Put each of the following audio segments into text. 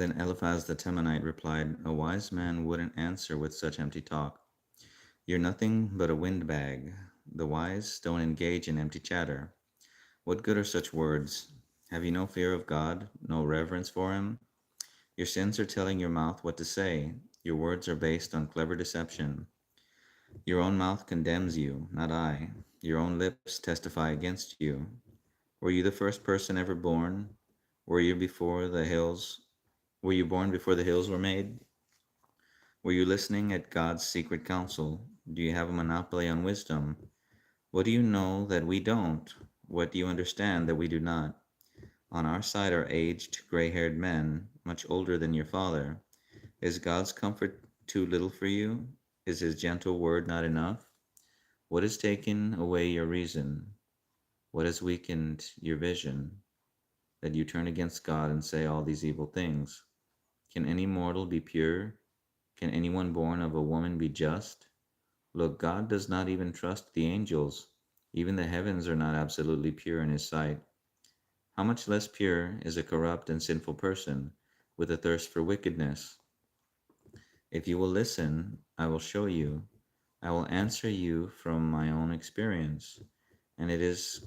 Then Eliphaz the Temanite replied, "A wise man wouldn't answer with such empty talk. You're nothing but a windbag. The wise don't engage in empty chatter. What good are such words? Have you no fear of God, no reverence for Him? Your sins are telling your mouth what to say. Your words are based on clever deception. Your own mouth condemns you, not I. Your own lips testify against you. Were you the first person ever born? Were you before the hills? Were you born before the hills were made? Were you listening at God's secret counsel? Do you have a monopoly on wisdom? What do you know that we don't? What do you understand that we do not? On our side are aged, gray-haired men, much older than your father. Is God's comfort too little for you? Is His gentle word not enough? What has taken away your reason? What has weakened your vision, that you turn against God and say all these evil things? Can any mortal be pure? Can anyone born of a woman be just? Look, God does not even trust the angels. Even the heavens are not absolutely pure in His sight. How much less pure is a corrupt and sinful person with a thirst for wickedness? If you will listen, I will show you. I will answer you from my own experience, and it is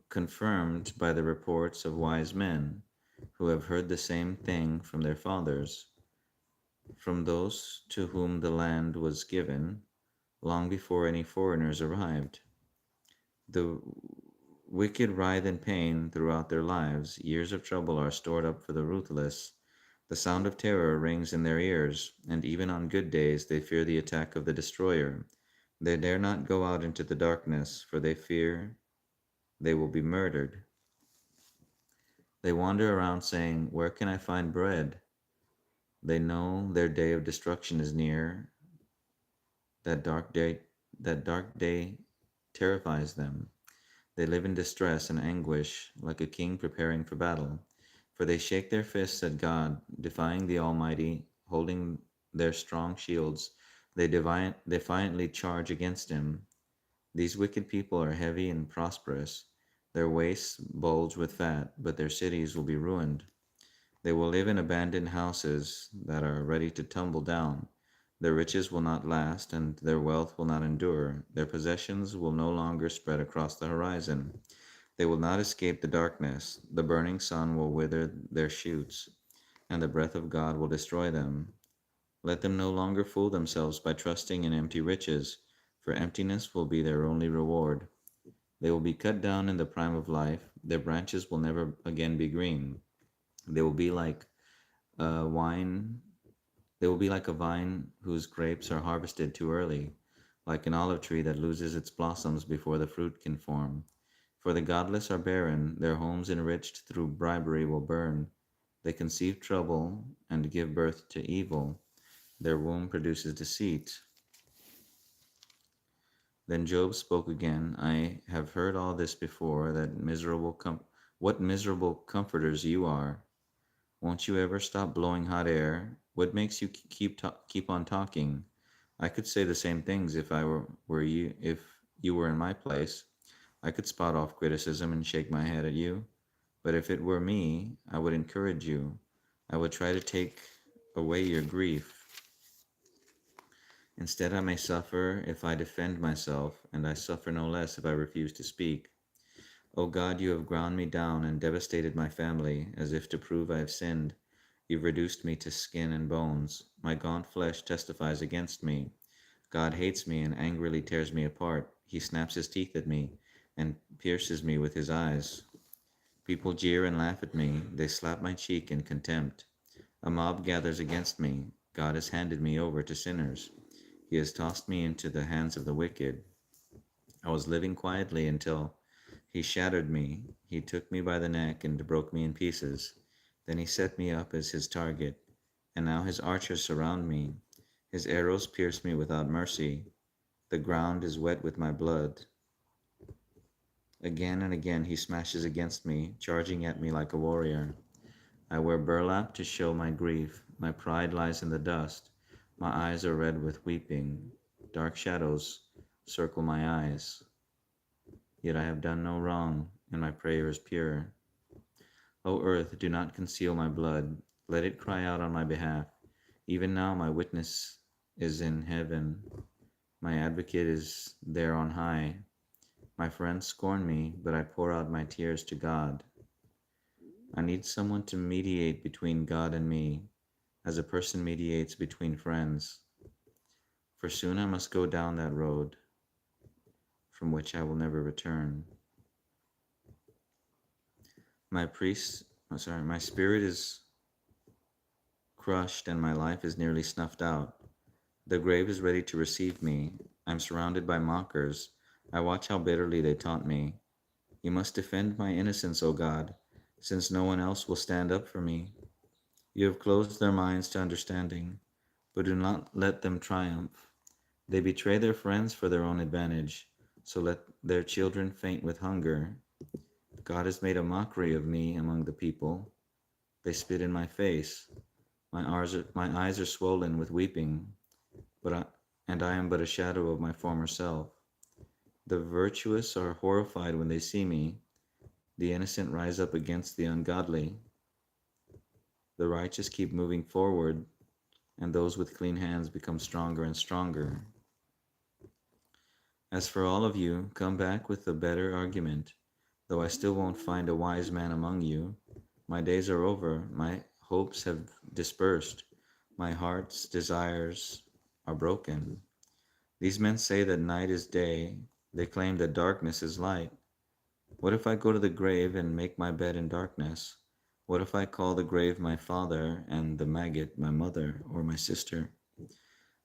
confirmed by the reports of wise men who have heard the same thing from their fathers, from those to whom the land was given long before any foreigners arrived. The wicked writhe in pain throughout their lives. Years of trouble are stored up for the ruthless. The sound of terror rings in their ears, and even on good days they fear the attack of the destroyer. They dare not go out into the darkness, for they fear they will be murdered. They wander around saying, "Where can I find bread?" They know their day of destruction is near. That dark day, that dark day terrifies them. They live in distress and anguish, like a king preparing for battle. For they shake their fists at God, defying the Almighty, holding their strong shields. They defiantly charge against Him. These wicked people are heavy and prosperous. Their waists bulge with fat, but their cities will be ruined. They will live in abandoned houses that are ready to tumble down. Their riches will not last, and their wealth will not endure. Their possessions will no longer spread across the horizon. They will not escape the darkness. The burning sun will wither their shoots, and the breath of God will destroy them. Let them no longer fool themselves by trusting in empty riches, for emptiness will be their only reward. They will be cut down in the prime of life. Their branches will never again be green. They will be like a wine. They will be like a vine whose grapes are harvested too early, like an olive tree that loses its blossoms before the fruit can form. For the godless are barren, their homes enriched through bribery will burn. They conceive trouble and give birth to evil. Their womb produces deceit. Then Job spoke again. I have heard all this before, what miserable comforters you are. Won't you ever stop blowing hot air? What makes you keep on talking? I could say the same things if you were in my place. I could spot off criticism and shake my head at you. But if it were me, I would encourage you. I would try to take away your grief. Instead, I may suffer if I defend myself, and I suffer no less if I refuse to speak. O God, you have ground me down and devastated my family, as if to prove I have sinned. You've reduced me to skin and bones. My gaunt flesh testifies against me. God hates me and angrily tears me apart. He snaps his teeth at me and pierces me with his eyes. People jeer and laugh at me. They slap my cheek in contempt. A mob gathers against me. God has handed me over to sinners. He has tossed me into the hands of the wicked. I was living quietly until he shattered me. He took me by the neck and broke me in pieces. Then he set me up as his target, and now his archers surround me. His arrows pierce me without mercy. The ground is wet with my blood. Again and again he smashes against me, charging at me like a warrior. I wear burlap to show my grief. My pride lies in the dust. My eyes are red with weeping. Dark shadows circle my eyes. Yet I have done no wrong, and my prayer is pure. O earth, do not conceal my blood. Let it cry out on my behalf. Even now my witness is in heaven. My advocate is there on high. My friends scorn me, but I pour out my tears to God. I need someone to mediate between God and me, as a person mediates between friends. For soon I must go down that road from which I will never return. My spirit is crushed and my life is nearly snuffed out. The grave is ready to receive me. I'm surrounded by mockers. I watch how bitterly they taunt me. You must defend my innocence, O God, since no one else will stand up for me. You have closed their minds to understanding, but do not let them triumph. They betray their friends for their own advantage, so let their children faint with hunger. God has made a mockery of me among the people. They spit in my face. My eyes are swollen with weeping, and I am but a shadow of my former self. The virtuous are horrified when they see me. The innocent rise up against the ungodly. The righteous keep moving forward, and those with clean hands become stronger and stronger. As for all of you, come back with a better argument, though I still won't find a wise man among you. My days are over, my hopes have dispersed, my heart's desires are broken. These men say that night is day, they claim that darkness is light. What if I go to the grave and make my bed in darkness? What if I call the grave my father and the maggot my mother or my sister?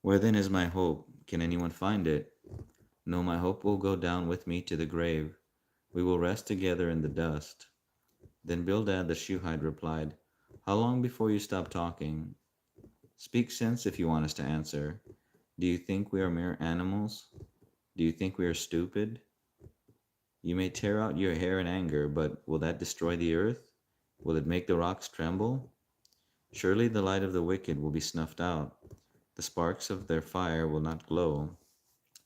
Where then is my hope? Can anyone find it? No, my hope will go down with me to the grave. We will rest together in the dust. Then Bildad the Shuhite replied, How long before you stop talking? Speak sense if you want us to answer. Do you think we are mere animals? Do you think we are stupid? You may tear out your hair in anger, but will that destroy the earth? Will it make the rocks tremble? Surely the light of the wicked will be snuffed out. The sparks of their fire will not glow.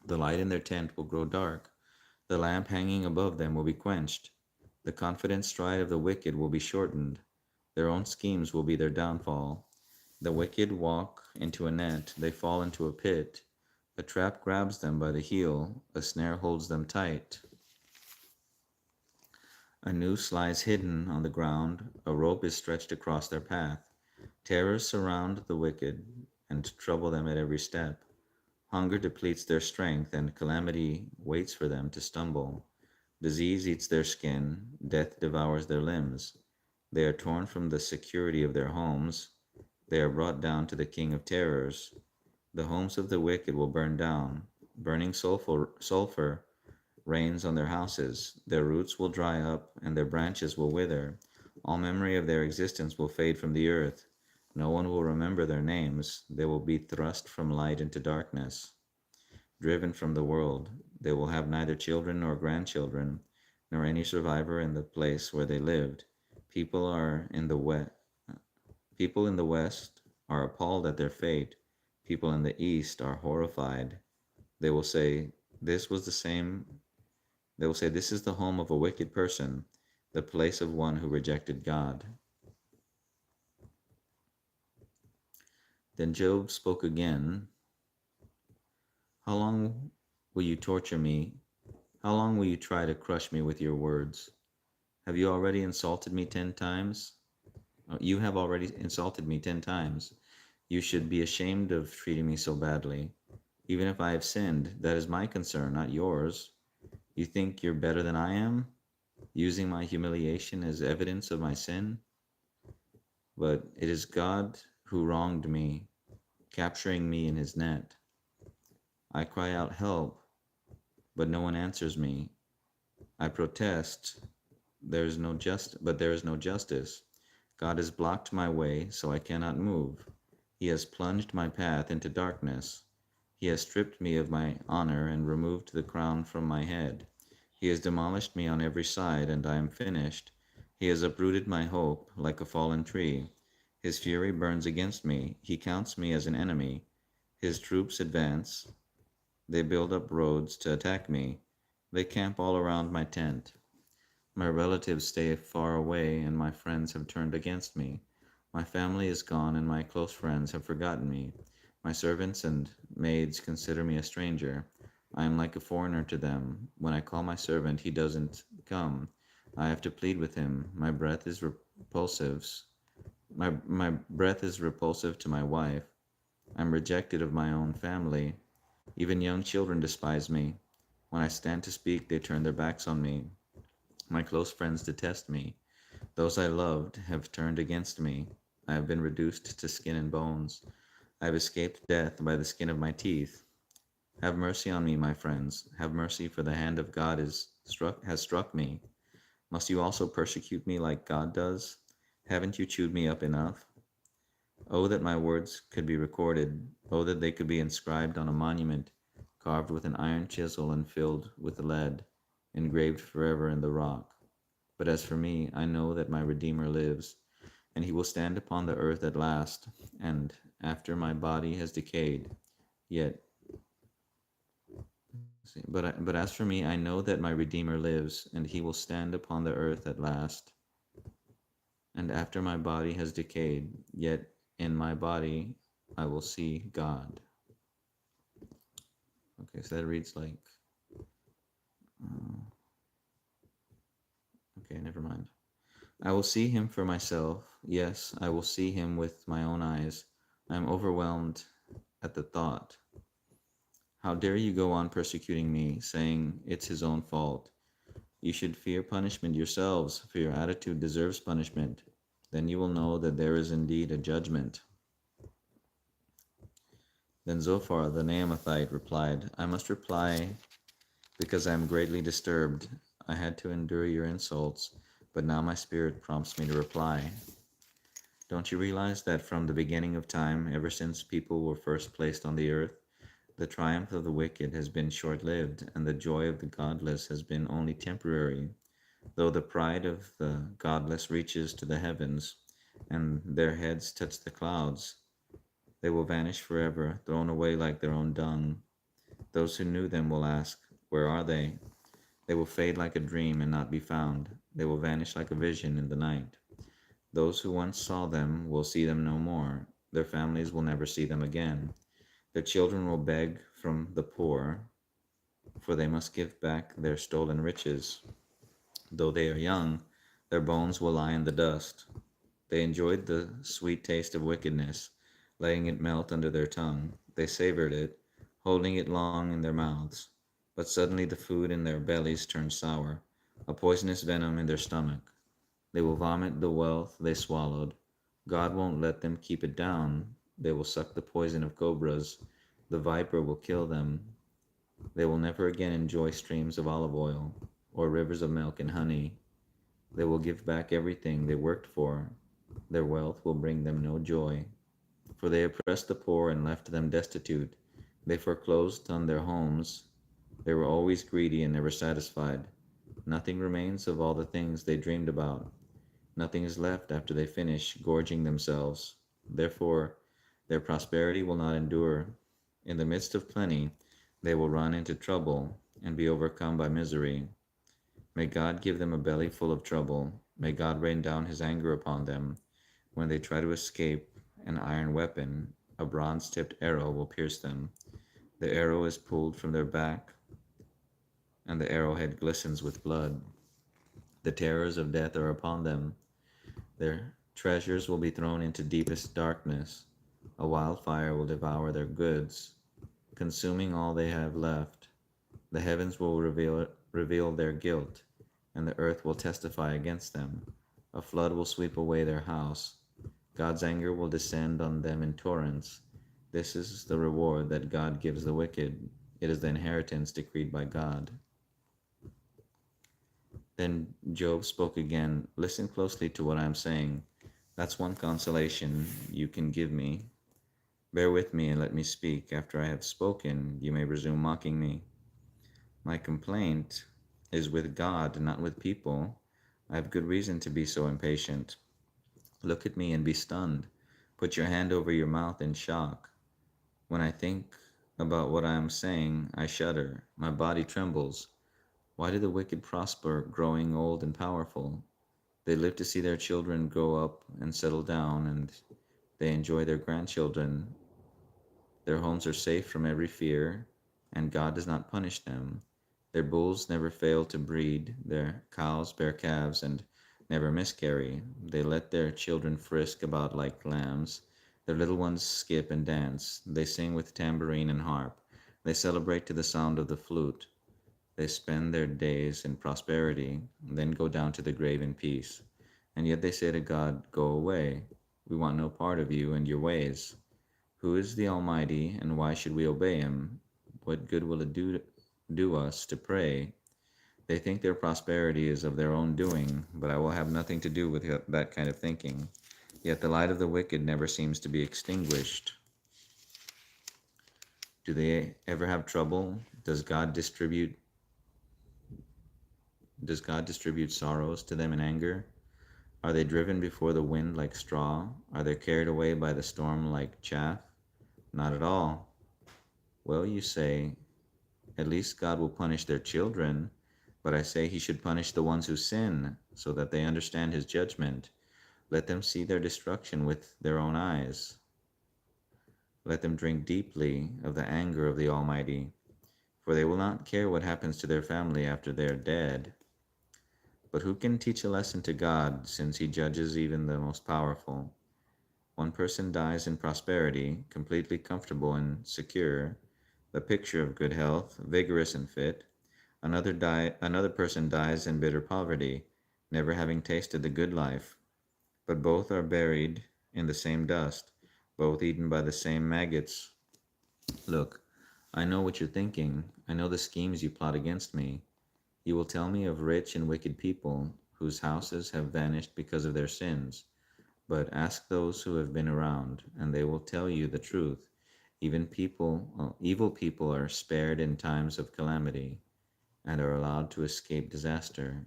The light in their tent will grow dark. The lamp hanging above them will be quenched. The confident stride of the wicked will be shortened. Their own schemes will be their downfall. The wicked walk into a net, they fall into a pit. A trap grabs them by the heel, a snare holds them tight. A noose lies hidden on the ground, a rope is stretched across their path. Terrors surround the wicked and trouble them at every step. Hunger depletes their strength, and calamity waits for them to stumble. Disease eats their skin, death devours their limbs. They are torn from the security of their homes. They are brought down to the king of terrors. The homes of the wicked will burn down. Burning sulfur rains on their houses. Their roots will dry up, and their branches will wither. All memory of their existence will fade from the earth. No one will remember their names. They will be thrust from light into darkness, driven from the world. They will have neither children nor grandchildren, nor any survivor in the place where they lived. People are in the west. People in the west are appalled at their fate. People in the east are horrified. They will say, "This was the same." They will say, "This is the home of a wicked person, the place of one who rejected God." Then Job spoke again. How long will you torture me? How long will you try to crush me with your words? Have you already insulted me 10 times? You have already insulted me 10 times. You should be ashamed of treating me so badly. Even if I have sinned, that is my concern, not yours. You think you're better than I am, using my humiliation as evidence of my sin? But it is God who wronged me, capturing me in his net. I cry out, "Help," but no one answers me. I protest, but there is no justice. God has blocked my way, so I cannot move. He has plunged my path into darkness. He has stripped me of my honor and removed the crown from my head. He has demolished me on every side, and I am finished. He has uprooted my hope like a fallen tree. His fury burns against me. He counts me as an enemy. His troops advance. They build up roads to attack me. They camp all around my tent. My relatives stay far away, and my friends have turned against me. My family is gone, and my close friends have forgotten me. My servants and maids consider me a stranger. I am like a foreigner to them. When I call my servant, he doesn't come. I have to plead with him. My breath is repulsive to my wife. I'm rejected of my own family. Even young children despise me. When I stand to speak, they turn their backs on me. My close friends detest me. Those I loved have turned against me. I have been reduced to skin and bones. I have escaped death by the skin of my teeth. Have mercy on me, my friends. Have mercy, for the hand of God has struck me. Must you also persecute me like God does? Haven't you chewed me up enough? Oh, that my words could be recorded. Oh, that they could be inscribed on a monument, carved with an iron chisel and filled with lead, engraved forever in the rock. But as for me, I know that my Redeemer lives, and he will stand upon the earth at last, and after my body has decayed. Yet, but as for me, I know that my Redeemer lives, and he will stand upon the earth at last, and after my body has decayed. Yet in my body I will see God. Okay, so that reads like, uh, okay, never mind. I will see him for myself. Yes, I will see him with my own eyes. I am overwhelmed at the thought. How dare you go on persecuting me, saying it's his own fault? You should fear punishment yourselves, for your attitude deserves punishment. Then you will know that there is indeed a judgment. Then Zophar the Naamathite replied, I must reply because I am greatly disturbed. I had to endure your insults, but now my spirit prompts me to reply. Don't you realize that from the beginning of time, ever since people were first placed on the earth, the triumph of the wicked has been short-lived, and the joy of the godless has been only temporary? Though the pride of the godless reaches to the heavens, and their heads touch the clouds, they will vanish forever, thrown away like their own dung. Those who knew them will ask, where are they? They will fade like a dream and not be found. They will vanish like a vision in the night. Those who once saw them will see them no more. Their families will never see them again. Their children will beg from the poor, for they must give back their stolen riches. Though they are young, their bones will lie in the dust. They enjoyed the sweet taste of wickedness, letting it melt under their tongue. They savored it, holding it long in their mouths. But suddenly the food in their bellies turned sour, a poisonous venom in their stomach. They will vomit the wealth they swallowed. God won't let them keep it down. They will suck the poison of cobras. The viper will kill them. They will never again enjoy streams of olive oil or rivers of milk and honey. They will give back everything they worked for. Their wealth will bring them no joy, for they oppressed the poor and left them destitute. They foreclosed on their homes. They were always greedy and never satisfied. Nothing remains of all the things they dreamed about. Nothing is left after they finish gorging themselves. Therefore, their prosperity will not endure. In the midst of plenty, they will run into trouble and be overcome by misery. May God give them a belly full of trouble. May God rain down his anger upon them. When they try to escape, an iron weapon, a bronze-tipped arrow, will pierce them. The arrow is pulled from their back, and the arrowhead glistens with blood. The terrors of death are upon them. Their treasures will be thrown into deepest darkness. A wildfire will devour their goods, consuming all they have left. The heavens will reveal their guilt, and the earth will testify against them. A flood will sweep away their house. God's anger will descend on them in torrents. This is the reward that God gives the wicked. It is the inheritance decreed by God. Then Job spoke again. Listen closely to what I am saying. That's one consolation you can give me. Bear with me and let me speak. After I have spoken, you may resume mocking me. My complaint is with God, not with people. I have good reason to be so impatient. Look at me and be stunned. Put your hand over your mouth in shock. When I think about what I am saying, I shudder. My body trembles. Why do the wicked prosper, growing old and powerful? They live to see their children grow up and settle down, and they enjoy their grandchildren. Their homes are safe from every fear, and God does not punish them. Their bulls never fail to breed, their cows bear calves and never miscarry. They let their children frisk about like lambs. Their little ones skip and dance. They sing with tambourine and harp. They celebrate to the sound of the flute. They spend their days in prosperity, then go down to the grave in peace. And yet they say to God, "Go away. We want no part of you and your ways. Who is the Almighty, and why should we obey him? What good will it do us to pray?" They think their prosperity is of their own doing, but I will have nothing to do with that kind of thinking. Yet the light of the wicked never seems to be extinguished. Do they ever have trouble? Does God distribute sorrows to them in anger? Are they driven before the wind like straw? Are they carried away by the storm like chaff? Not at all. Well, you say, at least God will punish their children, but I say he should punish the ones who sin, so that they understand his judgment. Let them see their destruction with their own eyes. Let them drink deeply of the anger of the Almighty, for they will not care what happens to their family after they are dead. But who can teach a lesson to God, since he judges even the most powerful? One person dies in prosperity, completely comfortable and secure, the picture of good health, vigorous and fit. Another person dies in bitter poverty, never having tasted the good life. But both are buried in the same dust, both eaten by the same maggots. Look, I know what you're thinking. I know the schemes you plot against me. You will tell me of rich and wicked people whose houses have vanished because of their sins. But ask those who have been around, and they will tell you the truth. Evil people are spared in times of calamity and are allowed to escape disaster.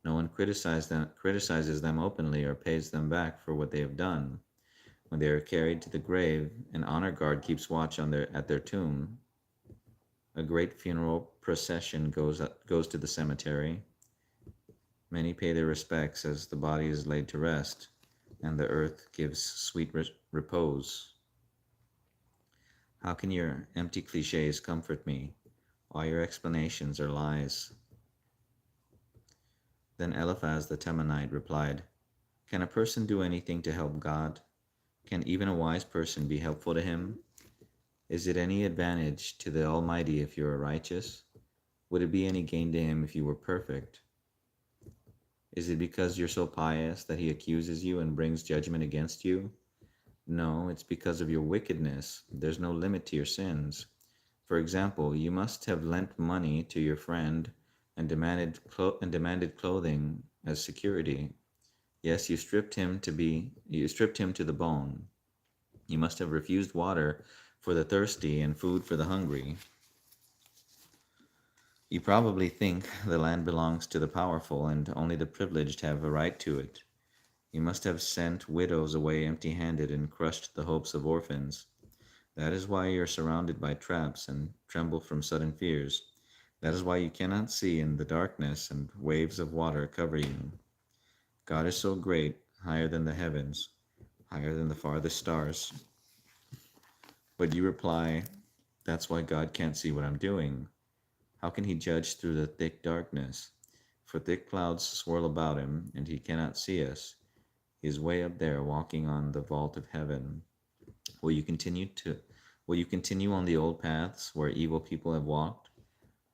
No one criticizes them openly or pays them back for what they have done. When they are carried to the grave, an honor guard keeps watch at their tomb. A great funeral procession goes to the cemetery. Many pay their respects as the body is laid to rest, and the earth gives sweet repose. How can your empty cliches comfort me? All your explanations are lies. Then Eliphaz the Temanite replied, "Can a person do anything to help God? Can even a wise person be helpful to him? Is it any advantage to the Almighty if you are righteous? Would it be any gain to him if you were perfect? Is it because you're so pious that he accuses you and brings judgment against you? No, it's because of your wickedness. There's no limit to your sins. For example, you must have lent money to your friend and demanded clothing as security. Yes, you stripped him to the bone. You must have refused water for the thirsty and food for the hungry. You probably think the land belongs to the powerful and only the privileged have a right to it. You must have sent widows away empty-handed and crushed the hopes of orphans. That is why you are surrounded by traps and tremble from sudden fears. That is why you cannot see in the darkness and waves of water cover you. God is so great, higher than the heavens, higher than the farthest stars. But you reply, that's why God can't see what I'm doing. How can he judge through the thick darkness? For thick clouds swirl about him, and he cannot see us. He is way up there, walking on the vault of heaven. Will you continue on the old paths where evil people have walked?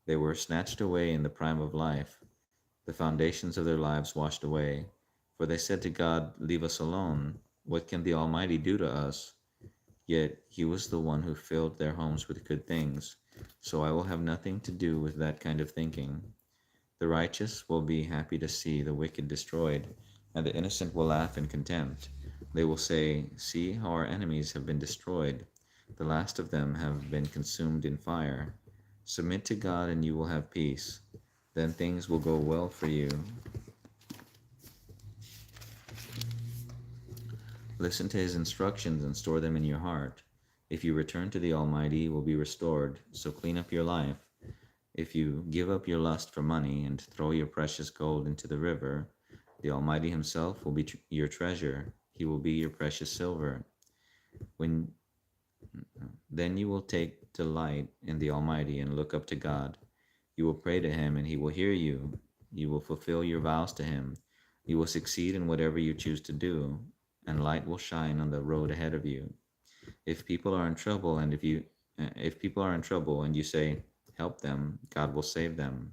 They were snatched away in the prime of life, the foundations of their lives washed away. For they said to God, "Leave us alone. What can the Almighty do to us?" Yet he was the one who filled their homes with good things. So I will have nothing to do with that kind of thinking. The righteous will be happy to see the wicked destroyed, and the innocent will laugh in contempt. They will say, "See how our enemies have been destroyed. The last of them have been consumed in fire." Submit to God and you will have peace. Then things will go well for you. Listen to his instructions and store them in your heart. If you return to the Almighty, you will be restored, so clean up your life. If you give up your lust for money and throw your precious gold into the river, the Almighty Himself will be your treasure. He will be your precious silver. When then you will take delight in the Almighty and look up to God. You will pray to Him and He will hear you. You will fulfill your vows to Him. You will succeed in whatever you choose to do, and light will shine on the road ahead of you. If people are in trouble and if people are in trouble and you say, help them, God will save them.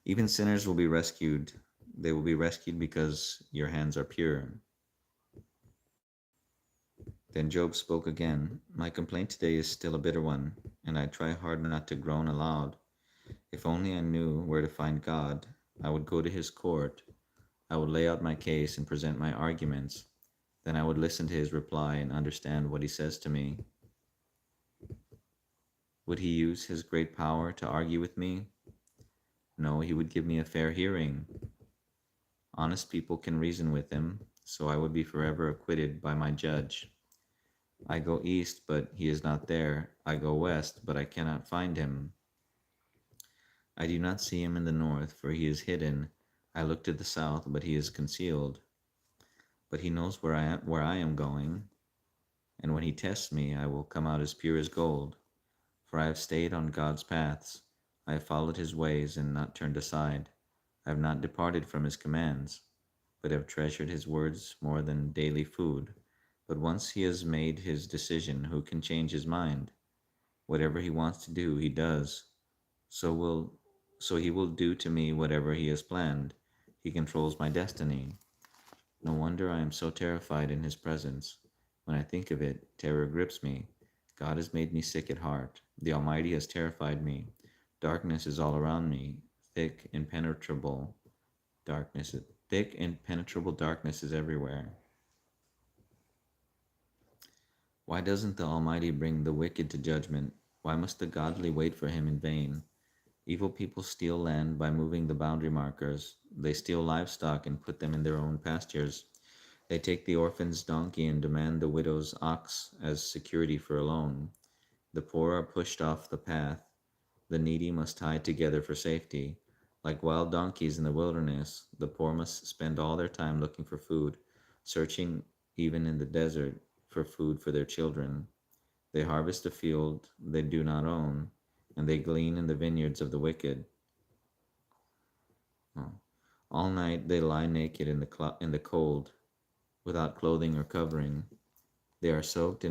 Even sinners will be rescued. They will be rescued because your hands are pure. Then Job spoke again. My complaint today is still a bitter one, and I try hard not to groan aloud. If only I knew where to find God, I would go to His court. I would lay out my case and present my arguments. Then I would listen to His reply and understand what He says to me. Would He use His great power to argue with me? No, He would give me a fair hearing. Honest people can reason with Him, so I would be forever acquitted by my judge. I go east, but He is not there. I go west, but I cannot find Him. I do not see Him in the north, for He is hidden. I look to the south, but He is concealed. But He knows where I am going, and when He tests me, I will come out as pure as gold. For I have stayed on God's paths. I have followed His ways and not turned aside. I have not departed from His commands, but have treasured His words more than daily food. But once He has made His decision, who can change His mind? Whatever He wants to do, He does. So He will do to me whatever He has planned. He controls my destiny. No wonder I am so terrified in His presence. When I think of it, terror grips me. God has made me sick at heart. The Almighty has terrified me. Darkness is all around me. Thick, impenetrable darkness is everywhere. Why doesn't the Almighty bring the wicked to judgment? Why must the godly wait for Him in vain? Evil people steal land by moving the boundary markers. They steal livestock and put them in their own pastures. They take the orphan's donkey and demand the widow's ox as security for a loan. The poor are pushed off the path. The needy must hide together for safety. Like wild donkeys in the wilderness, the poor must spend all their time looking for food, searching even in the desert for food for their children. They harvest a field they do not own, and they glean in the vineyards of the wicked. Oh. All night they lie naked in the cold, without clothing or covering. They are soaked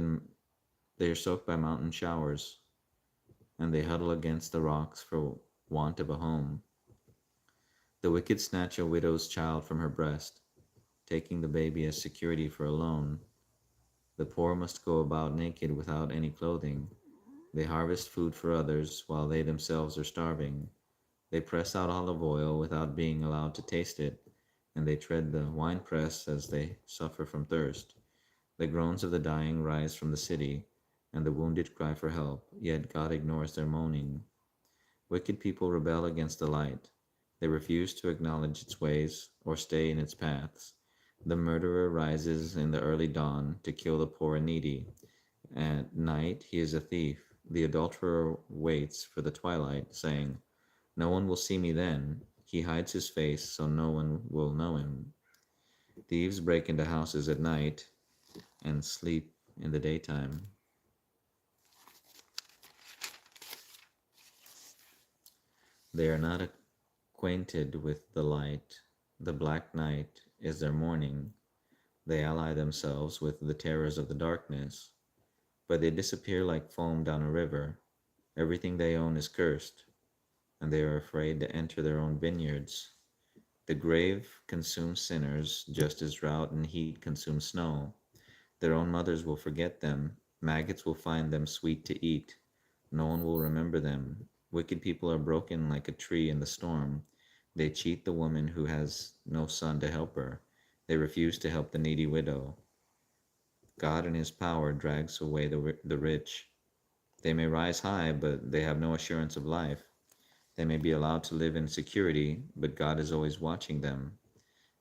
by mountain showers, and they huddle against the rocks for want of a home. The wicked snatch a widow's child from her breast, taking the baby as security for a loan. The poor must go about naked without any clothing. They harvest food for others while they themselves are starving. They press out olive oil without being allowed to taste it, and they tread the winepress as they suffer from thirst. The groans of the dying rise from the city, and the wounded cry for help, yet God ignores their moaning. Wicked people rebel against the light. They refuse to acknowledge its ways or stay in its paths. The murderer rises in the early dawn to kill the poor and needy. At night he is a thief. The adulterer waits for the twilight, saying, no one will see me then. He hides his face so no one will know him. Thieves break into houses at night and sleep in the daytime. They are not acquainted with the light. The black night is their morning. They ally themselves with the terrors of the darkness, but they disappear like foam down a river. Everything they own is cursed, and they are afraid to enter their own vineyards. The grave consumes sinners just as drought and heat consume snow. Their own mothers will forget them. Maggots will find them sweet to eat. No one will remember them. Wicked people are broken like a tree in the storm. They cheat the woman who has no son to help her. They refuse to help the needy widow. God in His power drags away the rich. They may rise high, but they have no assurance of life. They may be allowed to live in security, but God is always watching them.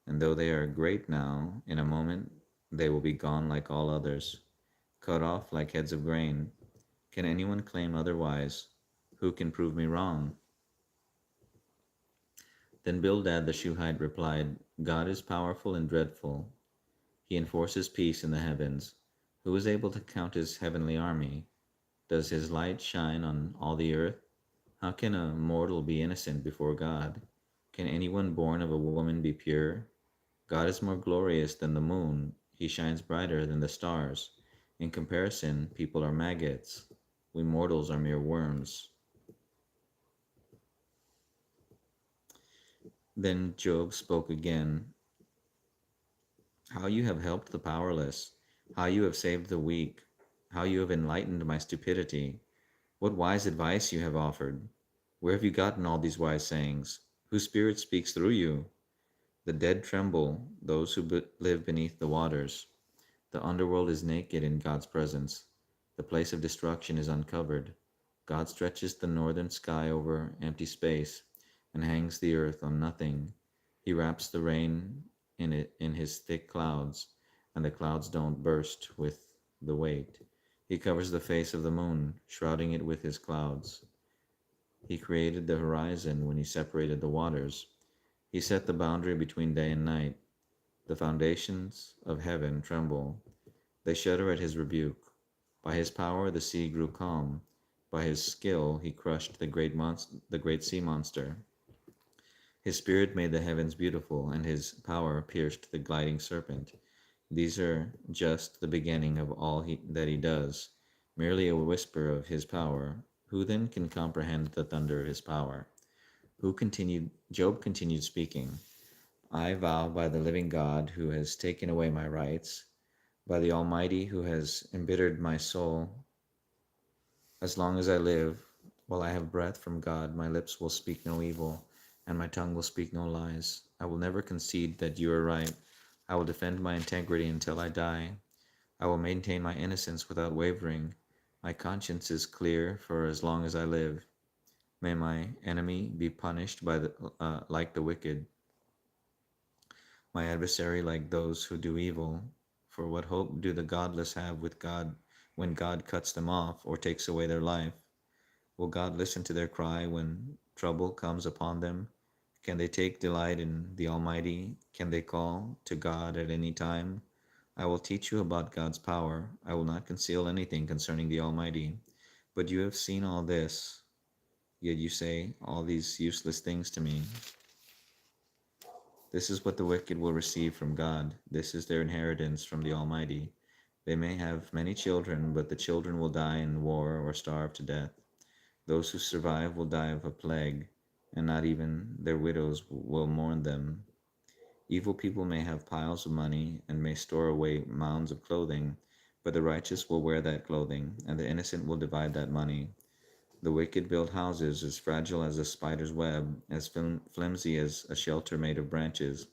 And though they are great now, in a moment they will be gone like all others, cut off like heads of grain. Can anyone claim otherwise? Who can prove me wrong? Then Bildad the Shuhite replied, God is powerful and dreadful. He enforces peace in the heavens. Who is able to count his heavenly army? Does his light shine on all the earth? How can a mortal be innocent before God? Can anyone born of a woman be pure? God is more glorious than the moon. He shines brighter than the stars. In comparison, people are maggots. We mortals are mere worms. Then Job spoke again. How you have helped the powerless, how you have saved the weak, how you have enlightened my stupidity. What wise advice you have offered. Where have you gotten all these wise sayings? Whose spirit speaks through you? The dead tremble, those who live beneath the waters. The underworld is naked in God's presence. The place of destruction is uncovered. God stretches the northern sky over empty space and hangs the earth on nothing. He wraps the rain in his thick clouds, and the clouds don't burst with the weight. He covers the face of the moon, shrouding it with his clouds. He created the horizon when he separated the waters. He set the boundary between day and night. The foundations of heaven tremble. They shudder at his rebuke. By his power the sea grew calm. By his skill he crushed the great sea monster. His spirit made the heavens beautiful, and his power pierced the gliding serpent. These are just the beginning of all that he does, merely a whisper of his power. Who then can comprehend the thunder of his power? Job continued speaking. I vow by the living God who has taken away my rights, by the Almighty who has embittered my soul, as long as I live, while I have breath from God, my lips will speak no evil, and my tongue will speak no lies. I will never concede that you are right. I will defend my integrity until I die. I will maintain my innocence without wavering. My conscience is clear for as long as I live. May my enemy be punished like the wicked, my adversary like those who do evil. For what hope do the godless have with God when God cuts them off or takes away their life? Will God listen to their cry when trouble comes upon them? Can they take delight in the Almighty? Can they call to God at any time? I will teach you about God's power. I will not conceal anything concerning the Almighty. But you have seen all this, yet you say all these useless things to me. This is what the wicked will receive from God. This is their inheritance from the Almighty. They may have many children, but the children will die in war or starve to death. Those who survive will die of a plague, and not even their widows will mourn them. Evil people may have piles of money and may store away mounds of clothing, but the righteous will wear that clothing, and the innocent will divide that money. The wicked build houses as fragile as a spider's web, as flimsy as a shelter made of branches.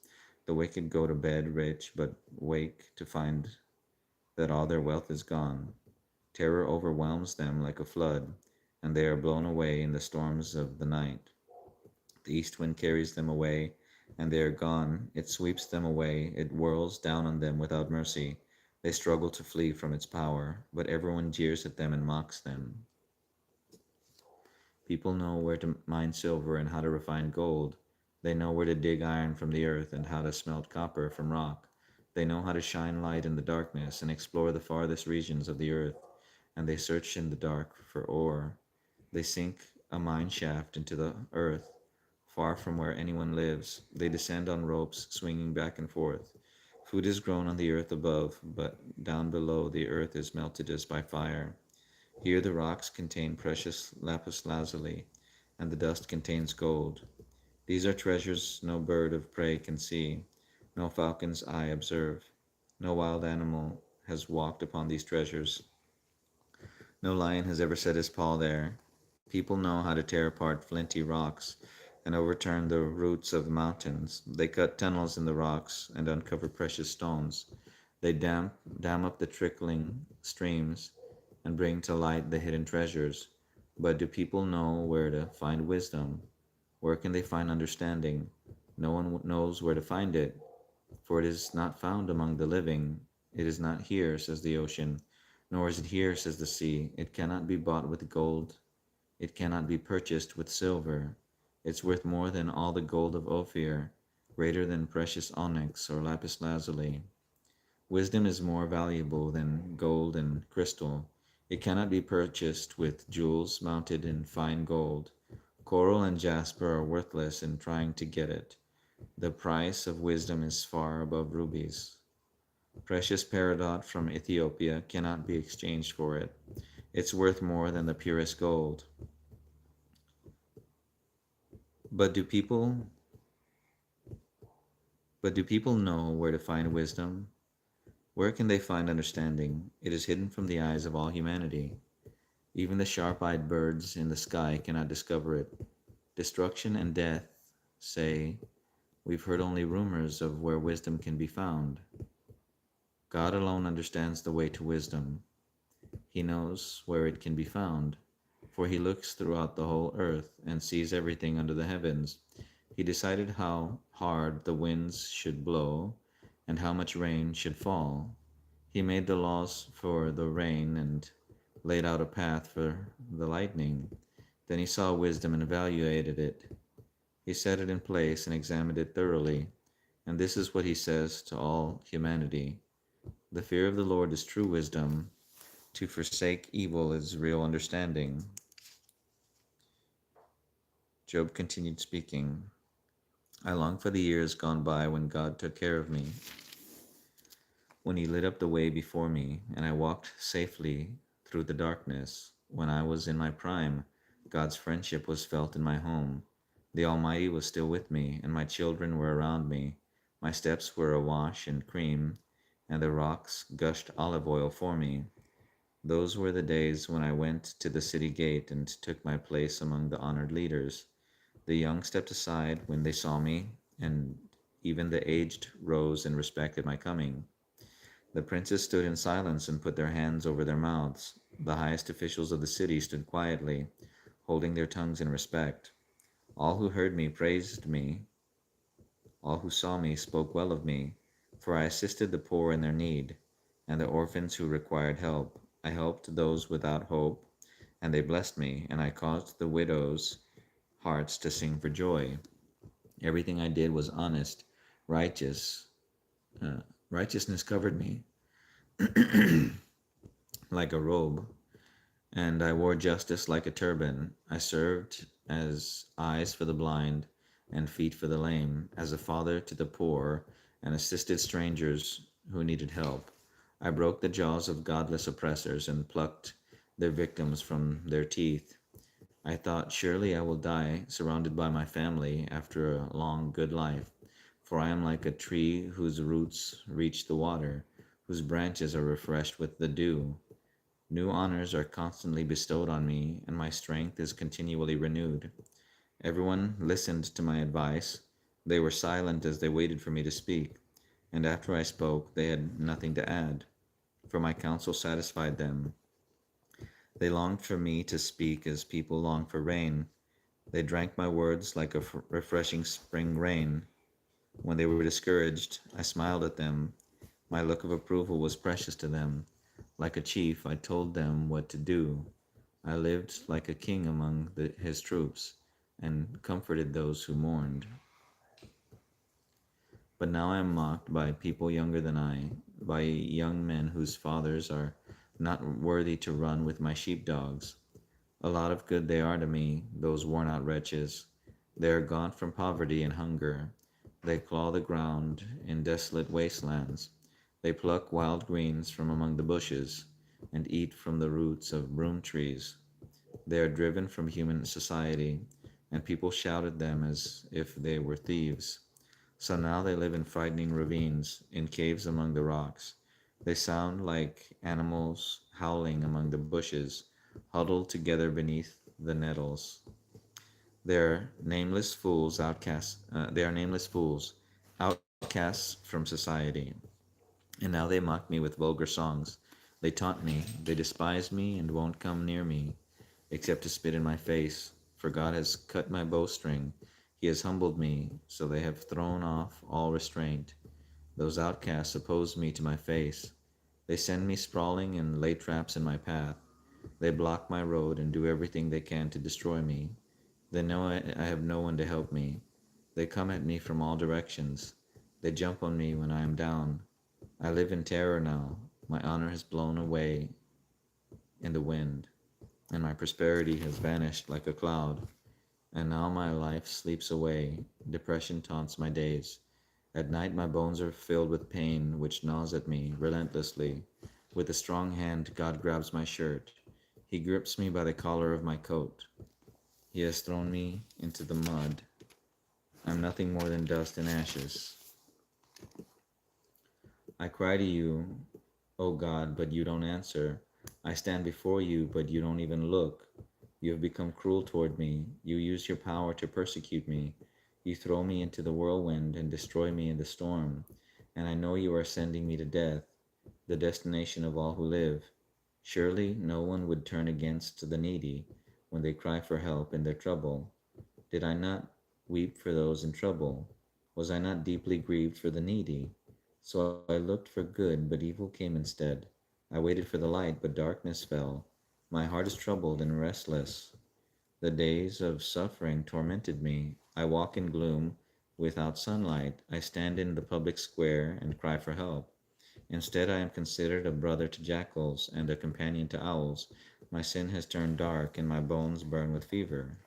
The wicked go to bed rich, but wake to find that all their wealth is gone. Terror overwhelms them like a flood, and they are blown away in the storms of the night. The east wind carries them away, and they are gone. It sweeps them away, it whirls down on them without mercy. They struggle to flee from its power, but everyone jeers at them and mocks them. People know where to mine silver and how to refine gold. They know where to dig iron from the earth and how to smelt copper from rock. They know how to shine light in the darkness and explore the farthest regions of the earth, and they search in the dark for ore. They sink a mine shaft into the earth, far from where anyone lives. They descend on ropes, swinging back and forth. Food is grown on the earth above, but down below the earth is melted as by fire. Here the rocks contain precious lapis lazuli, and the dust contains gold. These are treasures no bird of prey can see, no falcon's eye observe. No wild animal has walked upon these treasures. No lion has ever set his paw there. People know how to tear apart flinty rocks and overturn the roots of mountains. They cut tunnels in the rocks and uncover precious stones. They dam up the trickling streams and bring to light the hidden treasures. But do people know where to find wisdom? Where can they find understanding? No one knows where to find it, for it is not found among the living. It is not here, says the ocean, nor is it here, says the sea. It cannot be bought with gold, It cannot be purchased with silver. It's worth more than all the gold of Ophir, greater than precious onyx or lapis lazuli. Wisdom is more valuable than gold and crystal. It cannot be purchased with jewels mounted in fine gold. Coral and jasper are worthless in trying to get it. The price of wisdom is far above rubies. Precious peridot from Ethiopia cannot be exchanged for it. It's worth more than the purest gold. But do people but do people know where to find wisdom? Where can they find understanding? It is hidden from the eyes of all humanity. Even the sharp-eyed birds in the sky cannot discover it. Destruction and death say, we've heard only rumors of where wisdom can be found. God alone understands the way to wisdom. He knows where it can be found, for he looks throughout the whole earth and sees everything under the heavens. He decided how hard the winds should blow and how much rain should fall. He made the laws for the rain and laid out a path for the lightning. Then he saw wisdom and evaluated it. He set it in place and examined it thoroughly. And this is what he says to all humanity. The fear of the Lord is true wisdom. To forsake evil is real understanding. Job continued speaking. I long for the years gone by when God took care of me, when he lit up the way before me, and I walked safely through the darkness. When I was in my prime, God's friendship was felt in my home. The Almighty was still with me, and my children were around me. My steps were awash in cream, and the rocks gushed olive oil for me. Those were the days when I went to the city gate and took my place among the honored leaders. The young stepped aside when they saw me, and even the aged rose and respected my coming. The princes stood in silence and put their hands over their mouths. The highest officials of the city stood quietly, holding their tongues in respect. All who heard me praised me. All who saw me spoke well of me, for I assisted the poor in their need, and the orphans who required help. I helped those without hope, and they blessed me, and I caused the widows' hearts to sing for joy. Everything I did was honest, righteous. Uh, Righteousness covered me like a robe, and I wore justice like a turban. I served as eyes for the blind and feet for the lame, as a father to the poor, and assisted strangers who needed help. I broke the jaws of godless oppressors and plucked their victims from their teeth. I thought, surely I will die surrounded by my family after a long, good life, for I am like a tree whose roots reach the water, whose branches are refreshed with the dew. New honors are constantly bestowed on me, and my strength is continually renewed. Everyone listened to my advice. They were silent as they waited for me to speak, and after I spoke, they had nothing to add, for my counsel satisfied them. They longed for me to speak as people long for rain. They drank my words like a refreshing spring rain. When they were discouraged, I smiled at them. My look of approval was precious to them. Like a chief, I told them what to do. I lived like a king among his troops and comforted those who mourned. But now I am mocked by people younger than I, by young men whose fathers are not worthy to run with my sheepdogs. A lot of good they are to me, those worn-out wretches. They are gaunt from poverty and hunger. They claw the ground in desolate wastelands. They pluck wild greens from among the bushes and eat from the roots of broom trees. They are driven from human society, and people shout at them as if they were thieves. So now they live in frightening ravines, in caves among the rocks. They sound like animals howling among the bushes, huddled together beneath the nettles. They are nameless fools, outcasts from society. And now they mock me with vulgar songs. They taunt me, they despise me, and won't come near me, except to spit in my face. For God has cut my bowstring. He has humbled me, so they have thrown off all restraint. Those outcasts oppose me to my face. They send me sprawling and lay traps in my path. They block my road and do everything they can to destroy me. They know I have no one to help me. They come at me from all directions. They jump on me when I am down. I live in terror now. My honor has blown away in the wind, and my prosperity has vanished like a cloud. And now my life sleeps away. Depression taunts my days. At night my bones are filled with pain, which gnaws at me relentlessly. With a strong hand, God grabs my shirt. He grips me by the collar of my coat. He has thrown me into the mud. I'm nothing more than dust and ashes. I cry to you, O God, but you don't answer. I stand before you, but you don't even look. You have become cruel toward me. You use your power to persecute me. You throw me into the whirlwind and destroy me in the storm. And I know you are sending me to death, the destination of all who live. Surely no one would turn against the needy when they cry for help in their trouble. Did I not weep for those in trouble? Was I not deeply grieved for the needy? So I looked for good, but evil came instead. I waited for the light, but darkness fell. My heart is troubled and restless. The days of suffering tormented me. I walk in gloom without sunlight. I stand in the public square and cry for help. Instead, I am considered a brother to jackals and a companion to owls. My sin has turned dark, and my bones burn with fever.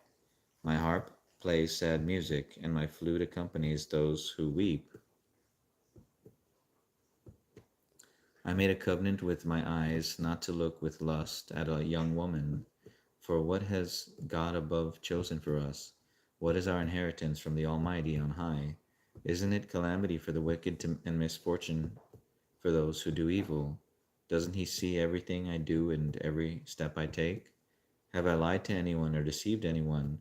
My harp plays sad music, and my flute accompanies those who weep. I made a covenant with my eyes not to look with lust at a young woman. For what has God above chosen for us? What is our inheritance from the Almighty on high? Isn't it calamity for the wicked and misfortune for those who do evil? Doesn't He see everything I do and every step I take? Have I lied to anyone or deceived anyone?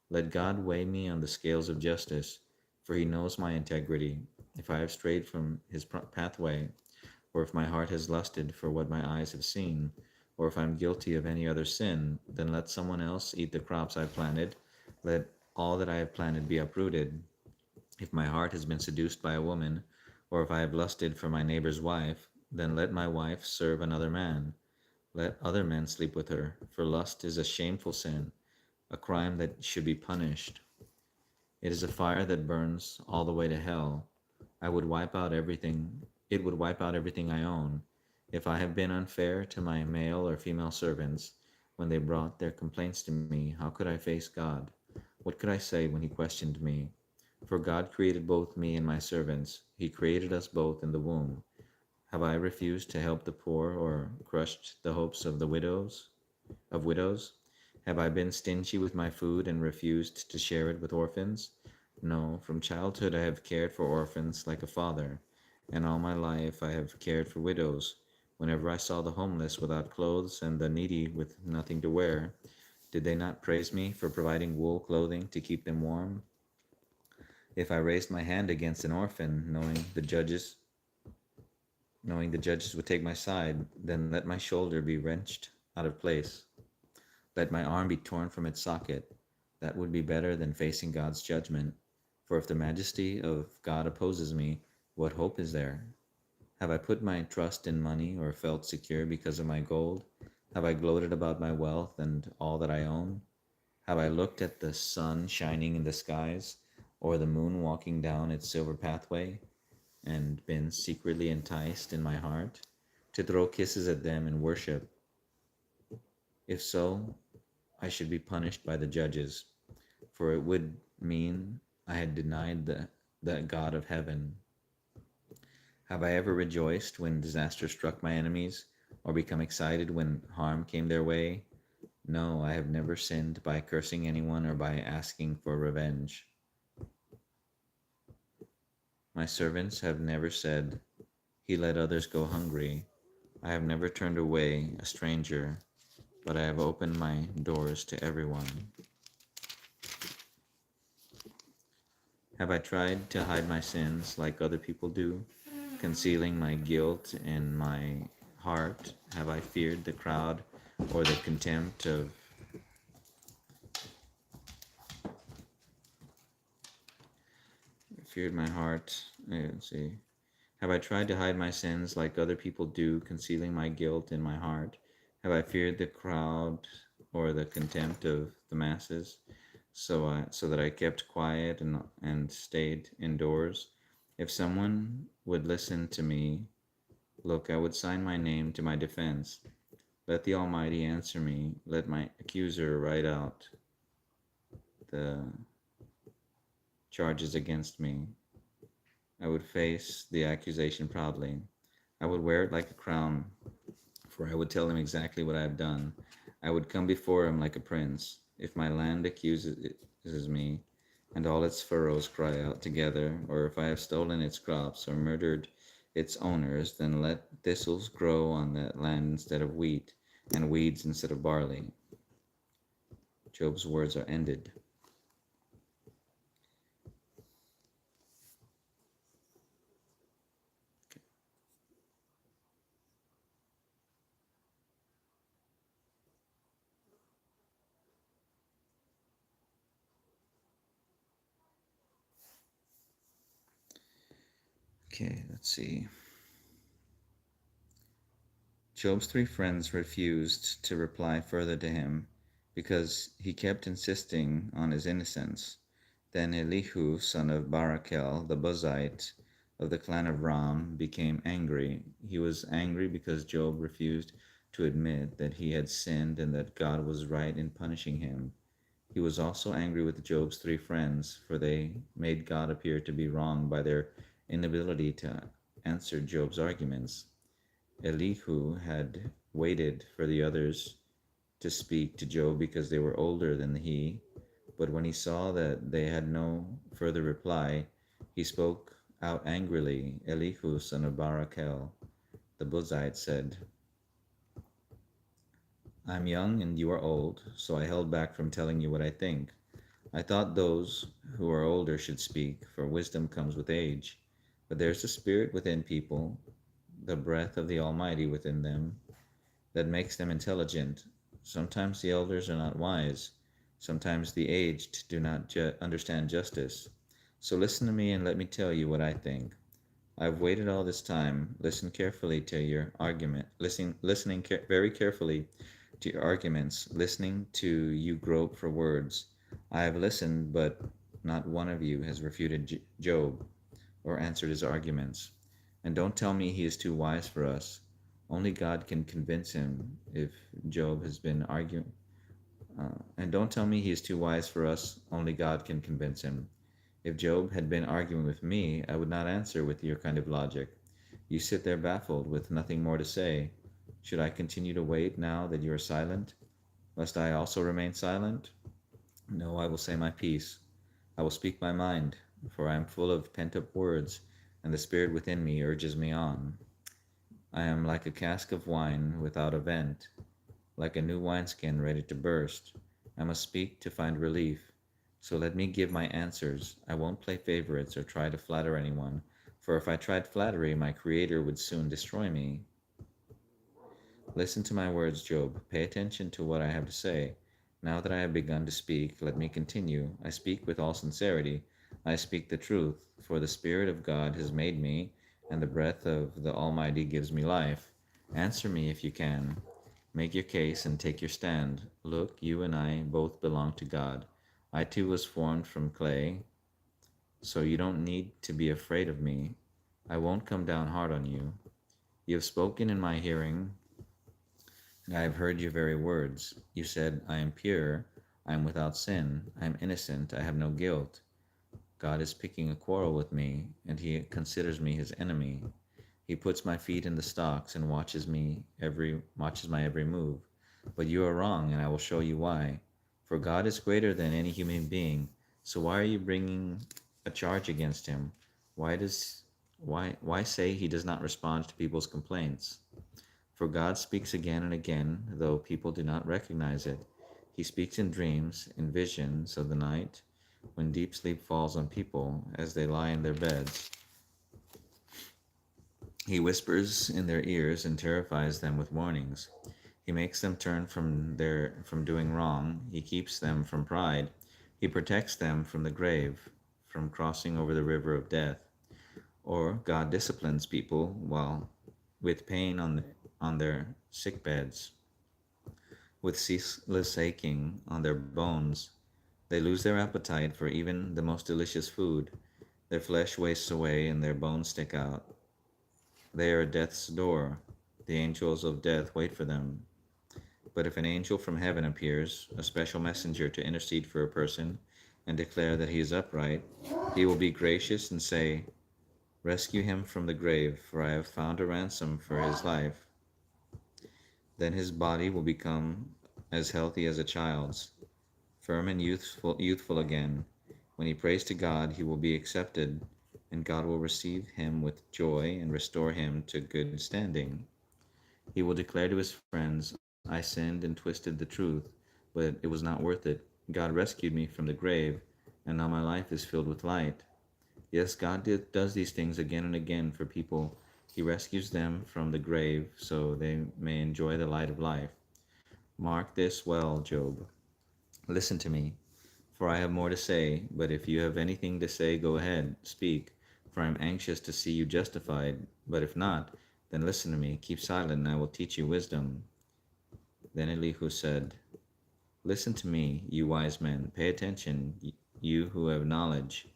Let God weigh me on the scales of justice, for He knows my integrity. If I have strayed from His pathway, or if my heart has lusted for what my eyes have seen, or if I am guilty of any other sin, then let someone else eat the crops I planted. Let all that I have planted be uprooted. If my heart has been seduced by a woman, or if I have lusted for my neighbor's wife, then let my wife serve another man. Let other men sleep with her, for lust is a shameful sin, a crime that should be punished. It is a fire that burns all the way to hell. I would wipe out everything. It would wipe out everything I own. If I have been unfair to my male or female servants when they brought their complaints to me, how could I face God? What could I say when He questioned me? For God created both me and my servants. He created us both in the womb. Have I refused to help the poor or crushed the hopes of the widows? Have I been stingy with my food and refused to share it with orphans? No, from childhood I have cared for orphans like a father, and all my life I have cared for widows. Whenever I saw the homeless without clothes and the needy with nothing to wear, did they not praise me for providing wool clothing to keep them warm? If I raised my hand against an orphan, knowing the judges would take my side, then let my shoulder be wrenched out of place. Let my arm be torn from its socket. That would be better than facing God's judgment. For if the majesty of God opposes me, what hope is there? Have I put my trust in money or felt secure because of my gold? Have I gloated about my wealth and all that I own? Have I looked at the sun shining in the skies or the moon walking down its silver pathway and been secretly enticed in my heart to throw kisses at them and worship? If so, I should be punished by the judges, for it would mean I had denied the God of heaven. Have I ever rejoiced when disaster struck my enemies, or become excited when harm came their way? No, I have never sinned by cursing anyone or by asking for revenge. My servants have never said, He let others go hungry. I have never turned away a stranger, but I have opened my doors to everyone. Have I tried to hide my sins like other people do, concealing my guilt in my heart? Have I feared the crowd or the contempt of feared my heart? Let's see. Have I tried to hide my sins like other people do, concealing my guilt in my heart? Have I feared the crowd or the contempt of the masses, so that I kept quiet and stayed indoors? If someone would listen to me, look, I would sign my name to my defense. Let the Almighty answer me. Let my accuser write out the charges against me. I would face the accusation proudly. I would wear it like a crown, for I would tell him exactly what I have done. I would come before him like a prince. If my land accuses me, and all its furrows cry out together, or if I have stolen its crops or murdered its owners, then let thistles grow on that land instead of wheat, and weeds instead of barley. Job's words are ended. Okay, let's see. Job's three friends refused to reply further to him because he kept insisting on his innocence. Then Elihu, son of Barachel, the Buzite of the clan of Ram, became angry. He was angry because Job refused to admit that he had sinned and that God was right in punishing him. He was also angry with Job's three friends, for they made God appear to be wrong by their inability to answer Job's arguments. Elihu had waited for the others to speak to Job because they were older than he, but when he saw that they had no further reply, he spoke out angrily. Elihu, son of Barachel, the Buzite, said, I am young and you are old, so I held back from telling you what I think. I thought those who are older should speak, for wisdom comes with age. But there's a spirit within people, the breath of the Almighty within them, that makes them intelligent. Sometimes the elders are not wise. Sometimes the aged do not understand justice. So listen to me and let me tell you what I think. I've waited all this time. Listen carefully to your argument. Listening very carefully to your arguments. Listening to you grope for words. I have listened, but not one of you has refuted Job or answered his arguments. And don't tell me he is too wise for us. Only God can convince him if Job has been arguing. And don't tell me he is too wise for us. Only God can convince him. If Job had been arguing with me, I would not answer with your kind of logic. You sit there baffled with nothing more to say. Should I continue to wait now that you are silent? Must I also remain silent? No, I will say my piece. I will speak my mind, for I am full of pent up words, and the spirit within me urges me on. I am like a cask of wine without a vent, like a new wineskin ready to burst. I must speak to find relief. So let me give my answers. I won't play favorites or try to flatter anyone, for if I tried flattery, my Creator would soon destroy me. Listen to my words, Job. Pay attention to what I have to say. Now that I have begun to speak, let me continue. I speak with all sincerity. I speak the truth, for the Spirit of God has made me, and the breath of the Almighty gives me life. Answer me if you can. Make your case and take your stand. Look, you and I both belong to God. I too was formed from clay, so you don't need to be afraid of me. I won't come down hard on you. You have spoken in my hearing, and I have heard your very words. You said, I am pure, I am without sin, I am innocent, I have no guilt. God is picking a quarrel with me, and he considers me his enemy. He puts my feet in the stocks and watches my every move. But you are wrong, and I will show you why. For God is greater than any human being. So why are you bringing a charge against him? Why say he does not respond to people's complaints? For God speaks again and again, though people do not recognize it. He speaks in dreams, in visions of the night, when deep sleep falls on people as they lie in their beds. He whispers in their ears and terrifies them with warnings. He makes them turn from doing wrong. He keeps them from pride. He protects them from the grave, from crossing over the river of death. Or God disciplines people while with pain on their sick beds. with ceaseless aching on their bones. They lose their appetite for even the most delicious food. Their flesh wastes away and their bones stick out. They are at death's door. The angels of death wait for them. But if an angel from heaven appears, a special messenger to intercede for a person and declare that he is upright, he will be gracious and say, "Rescue him from the grave, for I have found a ransom for his life." Then his body will become as healthy as a child's, firm and youthful again. When he prays to God, he will be accepted, and God will receive him with joy and restore him to good standing. He will declare to his friends, "I sinned and twisted the truth, but it was not worth it. God rescued me from the grave, and now my life is filled with light." Yes, does these things again and again for people. He rescues them from the grave so they may enjoy the light of life. Mark this well, Job. Listen to me, for I have more to say, but if you have anything to say, go ahead, speak, for I am anxious to see you justified. But if not, then listen to me, keep silent, and I will teach you wisdom. Then Elihu said, "Listen to me, you wise men, pay attention, you who have knowledge."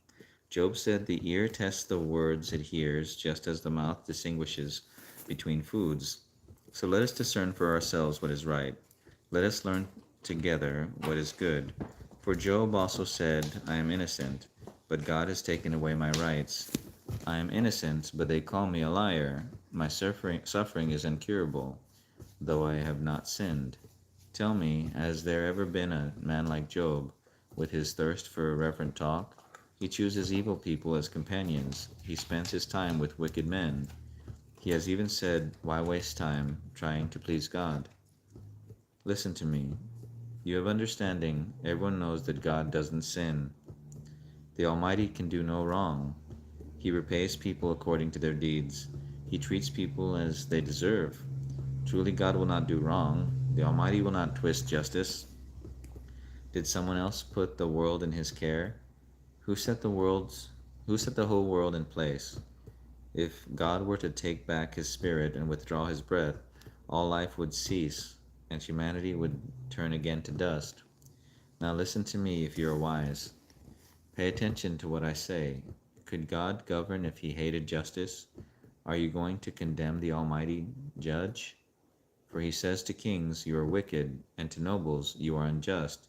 Job said, "The ear tests the words it hears, just as the mouth distinguishes between foods. So let us discern for ourselves what is right. Let us learn together what is good. For Job also said, 'I am innocent, but God has taken away my rights. I am innocent, but they call me a liar. My suffering is incurable, though I have not sinned.' Tell me, has there ever been a man like Job, with his thirst for irreverent talk? He chooses evil people as companions. He spends his time with wicked men. He has even said, 'Why waste time trying to please God?' Listen to me. You have understanding. Everyone knows that God doesn't sin. The Almighty can do no wrong. He repays people according to their deeds. He treats people as they deserve. Truly, God will not do wrong. The Almighty will not twist justice. Did someone else put the world in his care? Who set the world's who set the whole world in place? If God were to take back his spirit and withdraw his breath, all life would cease, and humanity would turn again to dust. Now listen to me if you are wise. Pay attention to what I say. Could God govern if he hated justice? Are you going to condemn the Almighty Judge? For he says to kings, 'You are wicked,' and to nobles, 'You are unjust.'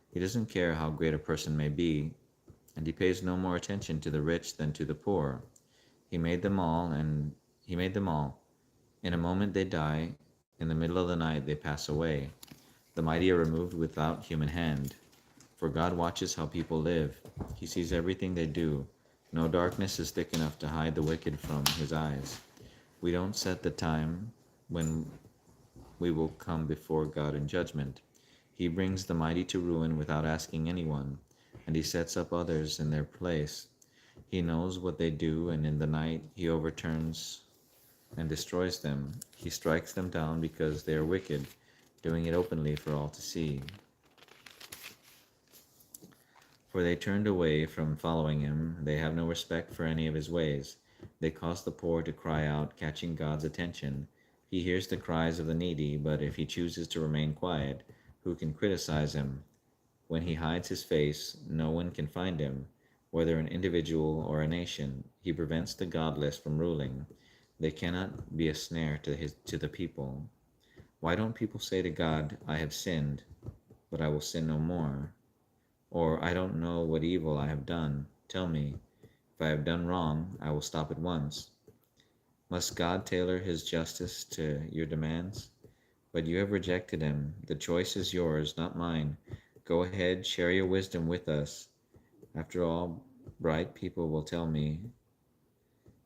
He doesn't care how great a person may be, and he pays no more attention to the rich than to the poor. He made them all, and he made them all. In a moment they die, in the middle of the night they pass away. The mighty are removed without human hand. For God watches how people live. He sees everything they do. No darkness is thick enough to hide the wicked from his eyes. We don't set the time when we will come before God in judgment. He brings the mighty to ruin without asking anyone, and he sets up others in their place. He knows what they do, and in the night he overturns and destroys them. He strikes them down because they are wicked, doing it openly for all to see. For they turned away from following him. They have no respect for any of his ways. They cause the poor to cry out, catching God's attention. He hears the cries of the needy, but if he chooses to remain quiet, who can criticize him? When he hides his face, no one can find him, whether an individual or a nation. He prevents the godless from ruling. They cannot be a snare to the people. Why don't people say to God, "I have sinned, but I will sin no more"? Or, "I don't know what evil I have done. Tell me. If I have done wrong, I will stop at once." Must God tailor his justice to your demands? But you have rejected him. The choice is yours, not mine. Go ahead, share your wisdom with us. After all, bright people will tell me,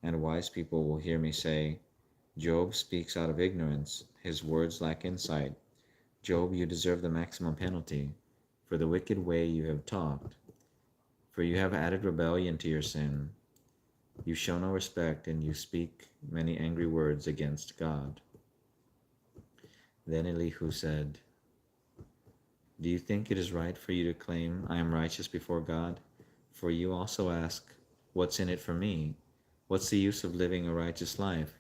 and wise people will hear me say, "Job speaks out of ignorance. His words lack insight. Job, you deserve the maximum penalty for the wicked way you have talked. For you have added rebellion to your sin. You show no respect, and you speak many angry words against God." Then Elihu said, "Do you think it is right for you to claim I am righteous before God? For you also ask, 'What's in it for me? What's the use of living a righteous life?'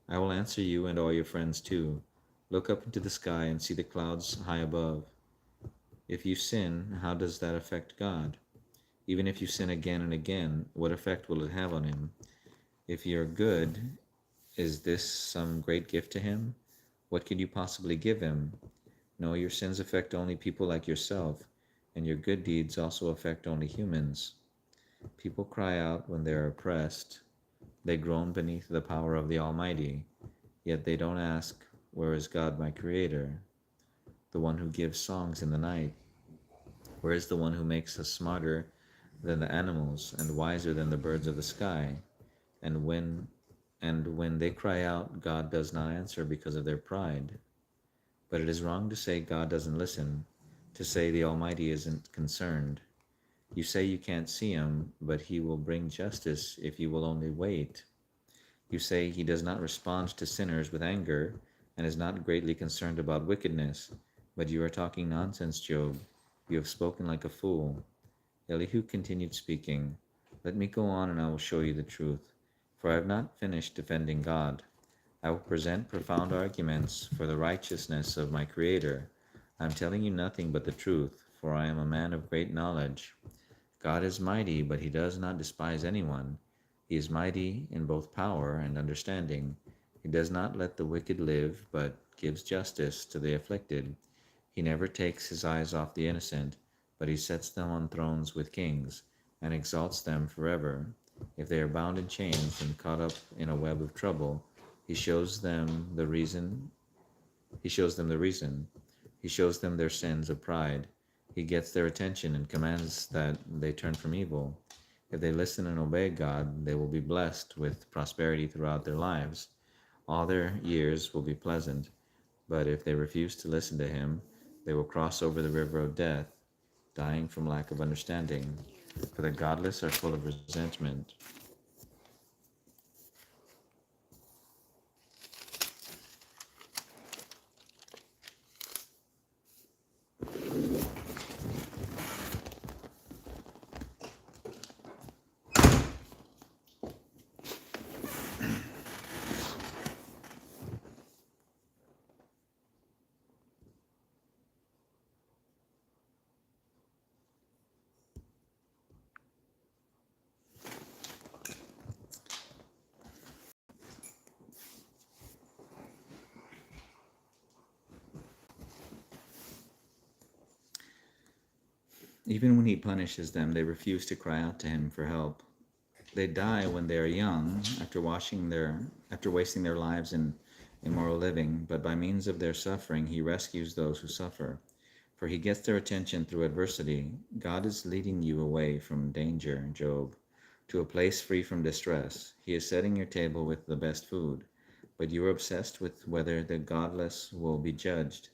I will answer you and all your friends too. Look up into the sky and see the clouds high above. If you sin, how does that affect God? Even if you sin again and again, what effect will it have on him? If you're good, is this some great gift to him? What could you possibly give him? No, your sins affect only people like yourself, and your good deeds also affect only humans. People cry out when they are oppressed. They groan beneath the power of the Almighty, yet they don't ask, "Where is God, my Creator, the one who gives songs in the night? Where is the one who makes us smarter than the animals and wiser than the birds of the sky?" And when they cry out, God does not answer because of their pride. But it is wrong to say God doesn't listen, to say the Almighty isn't concerned. You say you can't see him, but he will bring justice if you will only wait. You say he does not respond to sinners with anger and is not greatly concerned about wickedness, but you are talking nonsense, Job. You have spoken like a fool. Elihu continued speaking. Let me go on and I will show you the truth, for I have not finished defending God. I will present profound arguments for the righteousness of my Creator. I am telling you nothing but the truth, for I am a man of great knowledge. God is mighty, but he does not despise anyone. He is mighty in both power and understanding. He does not let the wicked live, but gives justice to the afflicted. He never takes his eyes off the innocent, but he sets them on thrones with kings, and exalts them forever. If they are bound in chains and caught up in a web of trouble, he shows them the reason. He shows them the reason. He shows them their sins of pride. He gets their attention and commands that they turn from evil. If they listen and obey God, they will be blessed with prosperity throughout their lives. All their years will be pleasant. But if they refuse to listen to him, they will cross over the river of death, dying from lack of understanding. For the godless are full of resentment. Even when he punishes them, they refuse to cry out to him for help. They die when they are young, after wasting their lives in immoral living, but by means of their suffering he rescues those who suffer. For he gets their attention through adversity. God is leading you away from danger, Job, to a place free from distress. He is setting your table with the best food, but you are obsessed with whether the godless will be judged.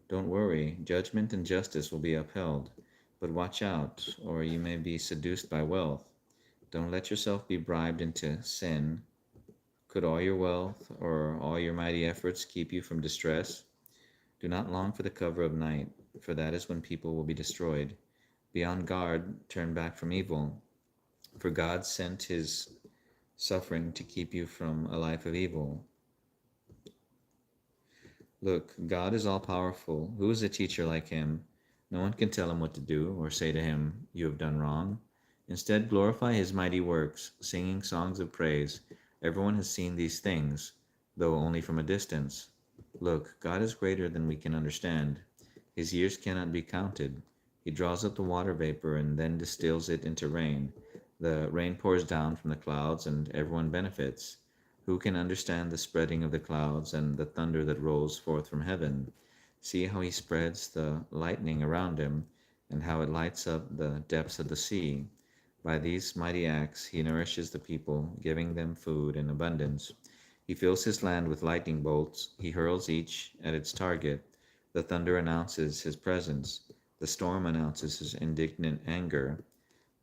Don't worry, judgment and justice will be upheld, but watch out, or you may be seduced by wealth. Don't let yourself be bribed into sin. Could all your wealth or all your mighty efforts keep you from distress? Do not long for the cover of night, for that is when people will be destroyed. Be on guard, turn back from evil, for God sent his suffering to keep you from a life of evil. Look, God is all-powerful. Who is a teacher like him? No one can tell him what to do or say to him, "You have done wrong." Instead, glorify his mighty works, singing songs of praise. Everyone has seen these things, though only from a distance. Look, God is greater than we can understand. His years cannot be counted. He draws up the water vapor and then distills it into rain. The rain pours down from the clouds and everyone benefits. Who can understand the spreading of the clouds and the thunder that rolls forth from heaven? See how he spreads the lightning around him, and how it lights up the depths of the sea. By these mighty acts he nourishes the people, giving them food in abundance. He fills his land with lightning bolts. He hurls each at its target. The thunder announces his presence. The storm announces his indignant anger.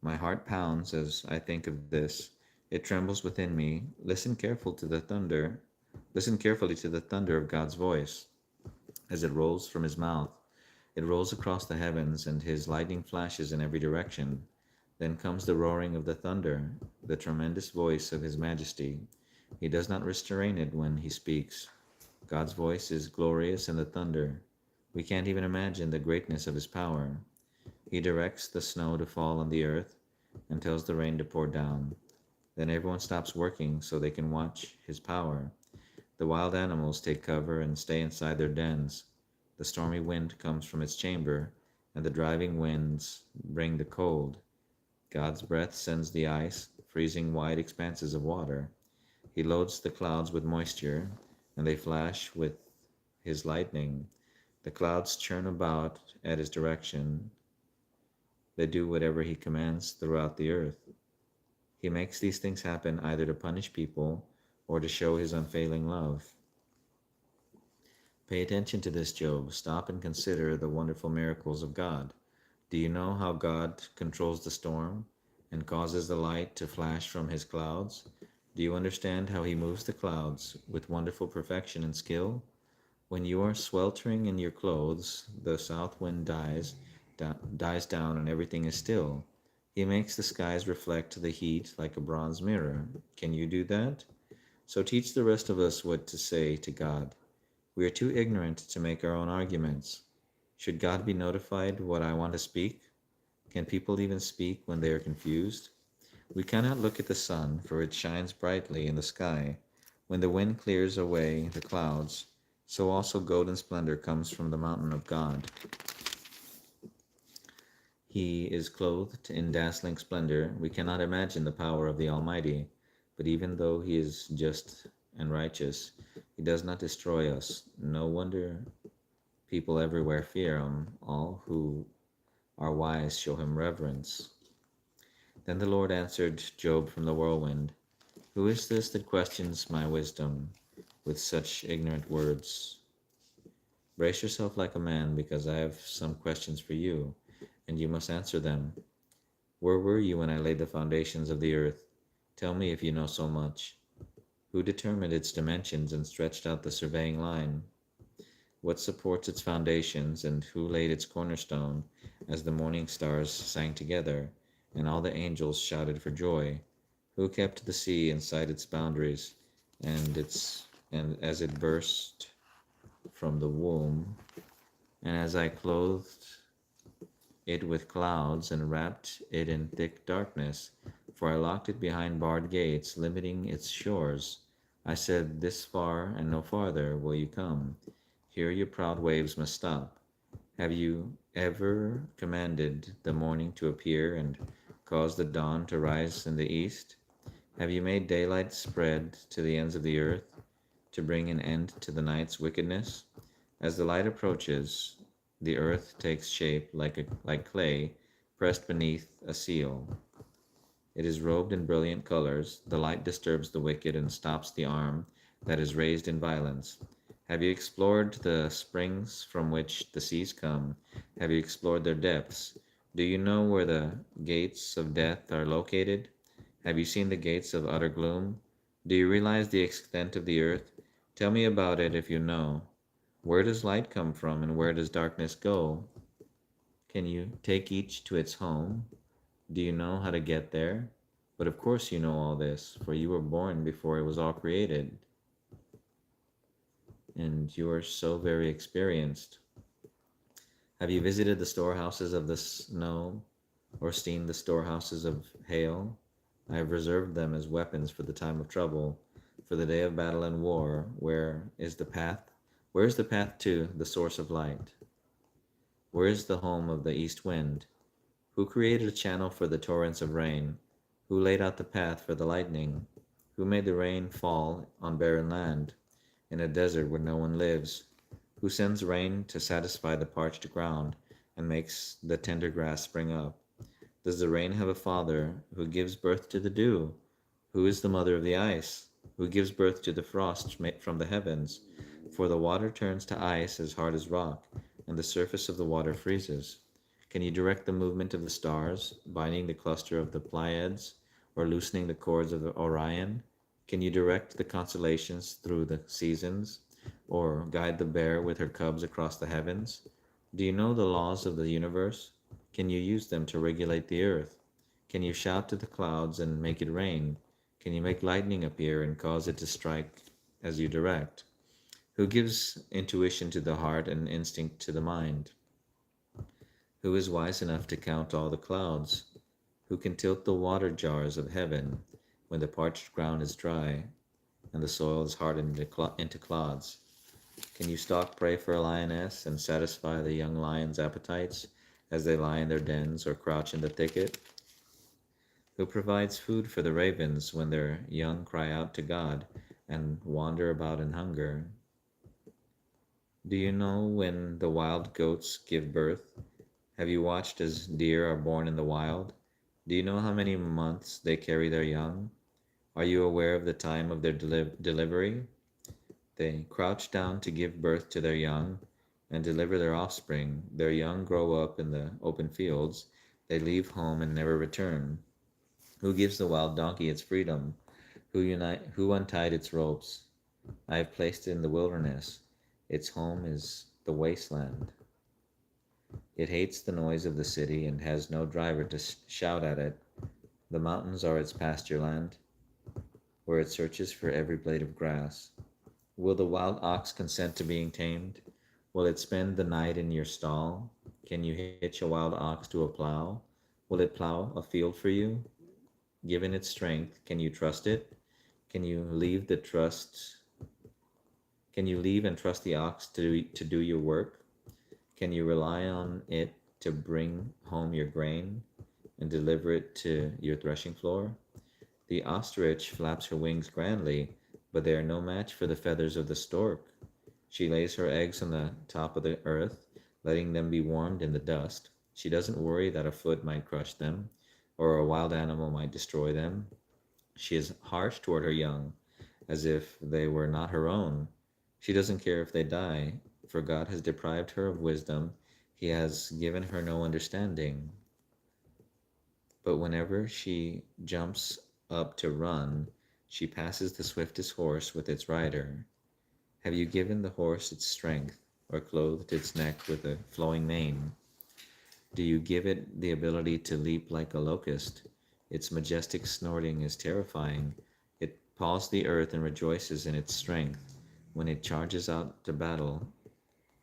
My heart pounds as I think of this. It trembles within me. Listen carefully to the thunder. Listen carefully to the thunder of God's voice as it rolls from his mouth. It rolls across the heavens, and his lightning flashes in every direction. Then comes the roaring of the thunder, the tremendous voice of his majesty. He does not restrain it when he speaks. God's voice is glorious in the thunder. We can't even imagine the greatness of his power. He directs the snow to fall on the earth and tells the rain to pour down. Then everyone stops working so they can watch his power. The wild animals take cover and stay inside their dens. The stormy wind comes from its chamber, and the driving winds bring the cold. God's breath sends the ice, freezing wide expanses of water. He loads the clouds with moisture, and they flash with his lightning. The clouds churn about at his direction. They do whatever he commands throughout the earth. He makes these things happen either to punish people or to show his unfailing love. Pay attention to this, Job. Stop and consider the wonderful miracles of God. Do you know how God controls the storm and causes the light to flash from his clouds? Do you understand how he moves the clouds with wonderful perfection and skill? When you are sweltering in your clothes, the south wind dies down and everything is still. He makes the skies reflect the heat like a bronze mirror. Can you do that? So teach the rest of us what to say to God. We are too ignorant to make our own arguments. Should God be notified what I want to speak? Can people even speak when they are confused? We cannot look at the sun, for it shines brightly in the sky. When the wind clears away the clouds, so also golden splendor comes from the mountain of God. He is clothed in dazzling splendor. We cannot imagine the power of the Almighty, but even though he is just and righteous, he does not destroy us. No wonder people everywhere fear him. All who are wise show him reverence. Then the Lord answered Job from the whirlwind, "Who is this that questions my wisdom with such ignorant words? Brace yourself like a man, because I have some questions for you, and you must answer them. Where were you when I laid the foundations of the earth? Tell me if you know so much. Who determined its dimensions and stretched out the surveying line? What supports its foundations, and who laid its cornerstone, as the morning stars sang together, and all the angels shouted for joy? Who kept the sea inside its boundaries, and as it burst from the womb, and as I clothed it with clouds and wrapped it in thick darkness, for I locked it behind barred gates, limiting its shores. I said, this far and no farther will you come. Here your proud waves must stop. Have you ever commanded the morning to appear and caused the dawn to rise in the east? Have you made daylight spread to the ends of the earth, to bring an end to the night's wickedness? As the light approaches, the earth takes shape like clay pressed beneath a seal. It is robed in brilliant colors. The light disturbs the wicked and stops the arm that is raised in violence. Have you explored the springs from which the seas come? Have you explored their depths? Do you know where the gates of death are located? Have you seen the gates of utter gloom? Do you realize the extent of the earth? Tell me about it if you know. Where does light come from and where does darkness go? Can you take each to its home? Do you know how to get there? But of course you know all this, for you were born before it was all created. And you are so very experienced. Have you visited the storehouses of the snow or seen the storehouses of hail? I have reserved them as weapons for the time of trouble, for the day of battle and war. Where is the path? Where is the path to the source of light? Where is the home of the east wind? Who created a channel for the torrents of rain? Who laid out the path for the lightning? Who made the rain fall on barren land, in a desert where no one lives? Who sends rain to satisfy the parched ground and makes the tender grass spring up? Does the rain have a father who gives birth to the dew? Who is the mother of the ice? Who gives birth to the frost from the heavens? For the water turns to ice as hard as rock, and the surface of the water freezes. Can you direct the movement of the stars, binding the cluster of the Pleiades, or loosening the cords of the Orion? Can you direct the constellations through the seasons, or guide the bear with her cubs across the heavens? Do you know the laws of the universe? Can you use them to regulate the earth? Can you shout to the clouds and make it rain? Can you make lightning appear and cause it to strike as you direct? Who gives intuition to the heart and instinct to the mind? Who is wise enough to count all the clouds? Who can tilt the water jars of heaven when the parched ground is dry and the soil is hardened into clods? Can you stalk prey for a lioness and satisfy the young lion's appetites as they lie in their dens or crouch in the thicket? Who provides food for the ravens when their young cry out to God and wander about in hunger? Do you know when the wild goats give birth? Have you watched as deer are born in the wild? Do you know how many months they carry their young? Are you aware of the time of their delivery? They crouch down to give birth to their young and deliver their offspring. Their young grow up in the open fields. They leave home and never return. Who gives the wild donkey its freedom? Who untied its ropes? I have placed it in the wilderness. Its home is the wasteland. It hates the noise of the city and has no driver to shout at it. The mountains are its pasture land, where it searches for every blade of grass. Will the wild ox consent to being tamed? Will it spend the night in your stall? Can you hitch a wild ox to a plow? Will it plow a field for you? Given its strength, can you trust it? Can you leave the trust Can you leave and trust the ox to do your work? Can you rely on it to bring home your grain and deliver it to your threshing floor? The ostrich flaps her wings grandly, but they are no match for the feathers of the stork. She lays her eggs on the top of the earth, letting them be warmed in the dust. She doesn't worry that a foot might crush them, or a wild animal might destroy them. She is harsh toward her young, as if they were not her own. She doesn't care if they die, for God has deprived her of wisdom. He has given her no understanding. But whenever she jumps up to run, she passes the swiftest horse with its rider. Have you given the horse its strength, or clothed its neck with a flowing mane? Do you give it the ability to leap like a locust? Its majestic snorting is terrifying. It paws the earth and rejoices in its strength. When it charges out to battle,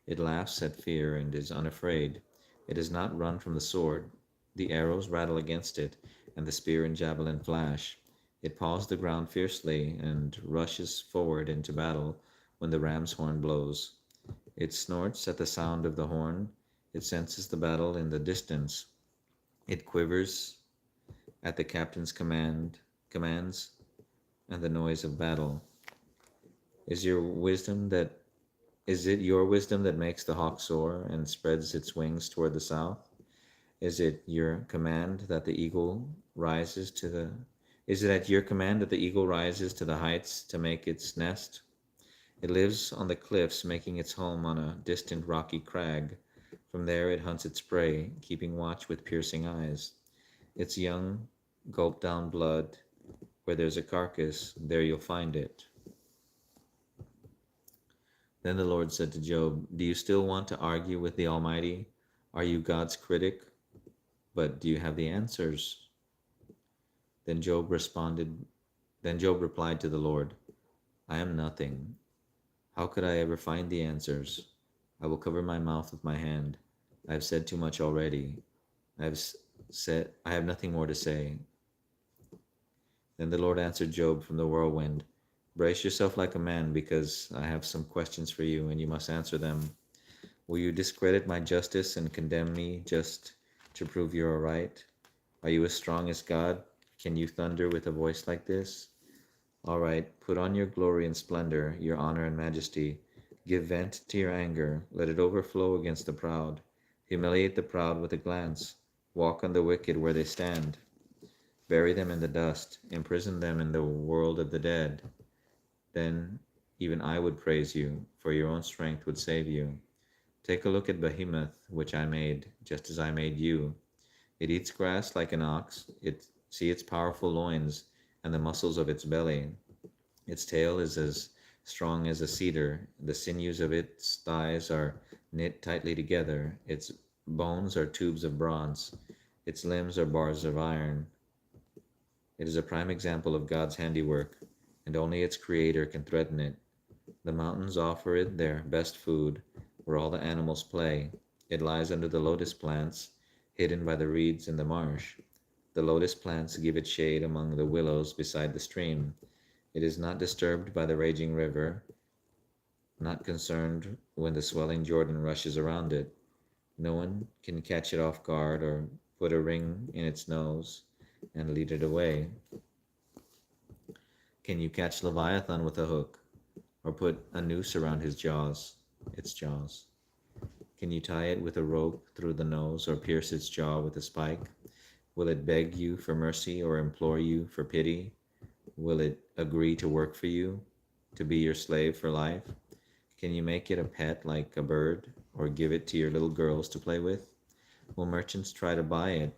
it laughs at fear and is unafraid. It does not run from the sword. The arrows rattle against it, and the spear and javelin flash. It paws the ground fiercely and rushes forward into battle when the ram's horn blows. It snorts at the sound of the horn. It senses the battle in the distance. It quivers at the captain's commands and the noise of battle. Is your wisdom that is it your wisdom that makes the hawk soar and spreads its wings toward the south? Is it your command that the eagle rises to the Is it at your command that the eagle rises to the heights to make its nest? It lives on the cliffs, making its home on a distant rocky crag. From there it hunts its prey, keeping watch with piercing eyes. Its young gulp down blood. Where there's a carcass, there you'll find it. Then the Lord said to Job, Do you still want to argue with the Almighty? Are you God's critic? But do you have the answers? Then Job responded, then Job replied to the Lord, I am nothing. How could I ever find the answers? I will cover my mouth with my hand. I have said too much already. I have nothing more to say. Then the Lord answered Job from the whirlwind, Brace yourself like a man, because I have some questions for you, and you must answer them. Will you discredit my justice and condemn me just to prove you are right? Are you as strong as God? Can you thunder with a voice like this? All right, put on your glory and splendor, your honor and majesty. Give vent to your anger. Let it overflow against the proud. Humiliate the proud with a glance. Walk on the wicked where they stand. Bury them in the dust. Imprison them in the world of the dead. Then even I would praise you, for your own strength would save you. Take a look at Behemoth, which I made, just as I made you. It eats grass like an ox. See its powerful loins and the muscles of its belly. Its tail is as strong as a cedar. The sinews of its thighs are knit tightly together. Its bones are tubes of bronze. Its limbs are bars of iron. It is a prime example of God's handiwork, and only its creator can threaten it. The mountains offer it their best food, where all the animals play. It lies under the lotus plants, hidden by the reeds in the marsh. The lotus plants give it shade among the willows beside the stream. It is not disturbed by the raging river, not concerned when the swelling Jordan rushes around it. No one can catch it off guard or put a ring in its nose and lead it away. Can you catch Leviathan with a hook, or put a noose around its jaws? Can you tie it with a rope through the nose, or pierce its jaw with a spike? Will it beg you for mercy or implore you for pity? Will it agree to work for you, to be your slave for life? Can you make it a pet like a bird, or give it to your little girls to play with? Will merchants try to buy it,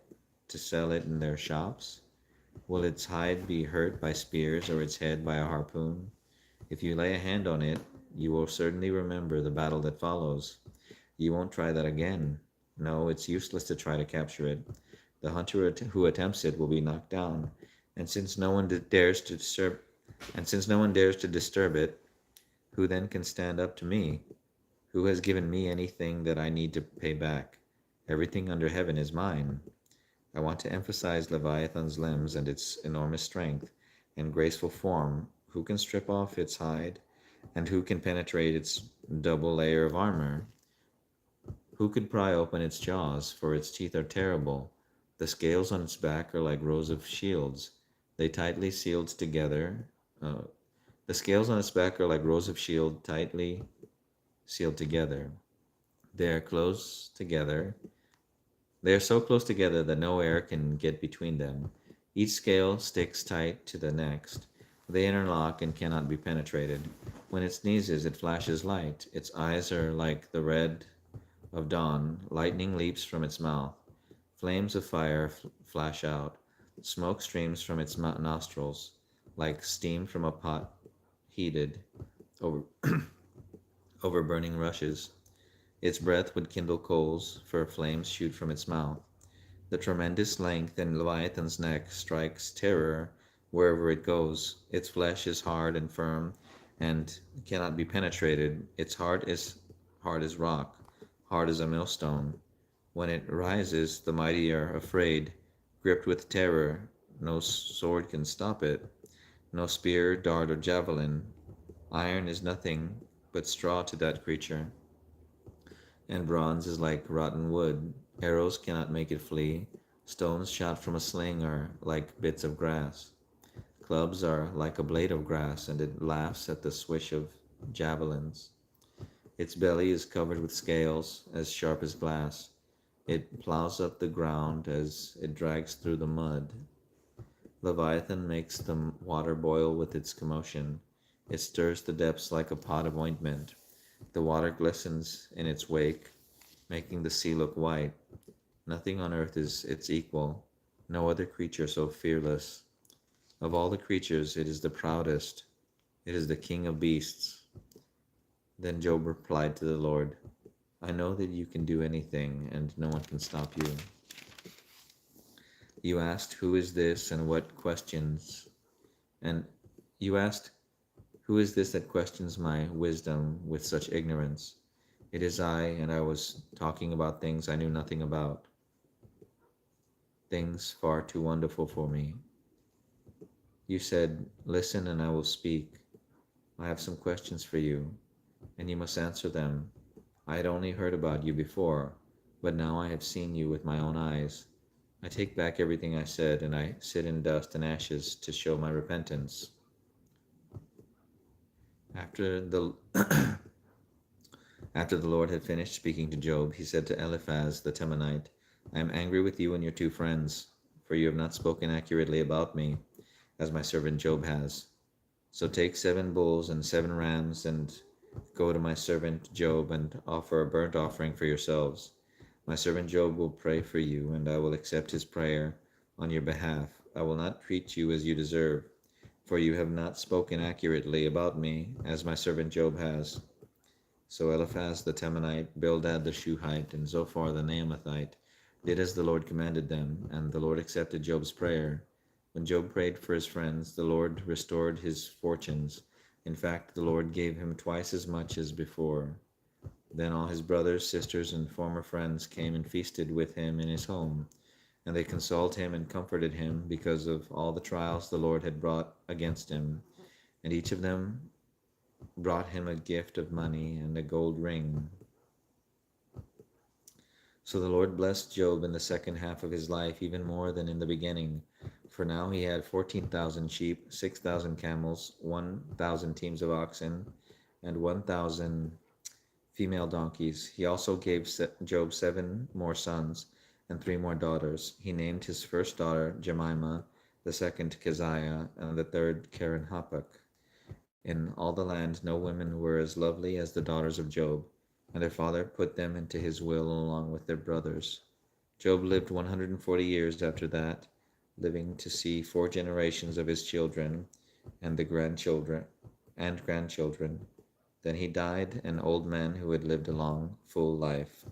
to sell it in their shops? Will its hide be hurt by spears or its head by a harpoon? If you lay a hand on it, you will certainly remember the battle that follows. You won't try that again. No, it's useless to try to capture it. The hunter who attempts it will be knocked down, and since no one dares to disturb, it, who then can stand up to me? Who has given me anything that I need to pay back? Everything under heaven is mine. I want to emphasize Leviathan's limbs and its enormous strength and graceful form. Who can strip off its hide, and who can penetrate its double layer of armor? Who could pry open its jaws, for its teeth are terrible. The scales on its back are like rows of shields. They tightly sealed together. The scales on its back are like rows of shield tightly sealed together. They are close together. They are so close together that no air can get between them. Each scale sticks tight to the next. They interlock and cannot be penetrated. When it sneezes, it flashes light. Its eyes are like the red of dawn. Lightning leaps from its mouth. Flames of fire flash out. Smoke streams from its nostrils, like steam from a pot heated over, over burning rushes. Its breath would kindle coals, for flames shoot from its mouth. The tremendous length in Leviathan's neck strikes terror wherever it goes. Its flesh is hard and firm and cannot be penetrated. Its heart is hard as rock, hard as a millstone. When it rises, the mighty are afraid, gripped with terror. No sword can stop it, no spear, dart, or javelin. Iron is nothing but straw to that creature, and bronze is like rotten wood. Arrows cannot make it flee. Stones shot from a sling are like bits of grass. Clubs are like a blade of grass, and it laughs at the swish of javelins. Its belly is covered with scales as sharp as glass. It plows up the ground as it drags through the mud. Leviathan makes the water boil with its commotion. It stirs the depths like a pot of ointment. The water glistens in its wake, making the sea look white. Nothing on earth is its equal, no other creature so fearless. Of all the creatures, it is the proudest. It is the king of beasts. Then Job replied to the Lord, I know that you can do anything, and no one can stop you. You asked, who is this and what questions? And you asked, who is this that questions my wisdom with such ignorance? It is I, and I was talking about things I knew nothing about, things far too wonderful for me. You said, listen and I will speak. I have some questions for you, and you must answer them. I had only heard about you before, but now I have seen you with my own eyes. I take back everything I said, and I sit in dust and ashes to show my repentance. After the After the Lord had finished speaking to Job, he said to Eliphaz the Temanite, I am angry with you and your two friends, for you have not spoken accurately about me, as my servant Job has. So take 7 bulls and 7 rams, and go to my servant Job and offer a burnt offering for yourselves. My servant Job will pray for you, and I will accept his prayer on your behalf. I will not treat you as you deserve, for you have not spoken accurately about me, as my servant Job has. So Eliphaz the Temanite, Bildad the Shuhite, and Zophar the Naamathite did as the Lord commanded them, and the Lord accepted Job's prayer. When Job prayed for his friends, the Lord restored his fortunes, In fact, the Lord gave him twice as much as before. Then all his brothers, sisters, and former friends came and feasted with him in his home, and they consoled him and comforted him because of all the trials the Lord had brought against him. And each of them brought him a gift of money and a gold ring. So the Lord blessed Job in the second half of his life even more than in the beginning, for now he had 14,000 sheep, 6,000 camels, 1,000 teams of oxen, and 1,000 female donkeys. He also gave Job 7 more sons and 3 more daughters. He named his first daughter Jemimah, the second Keziah, and the third Keren-Happuch. In all the land no women were as lovely as the daughters of Job, and their father put them into his will along with their brothers. Job lived 140 years after that, living to see 4 generations of his children and the grandchildren. Then he died, an old man who had lived a long, full life.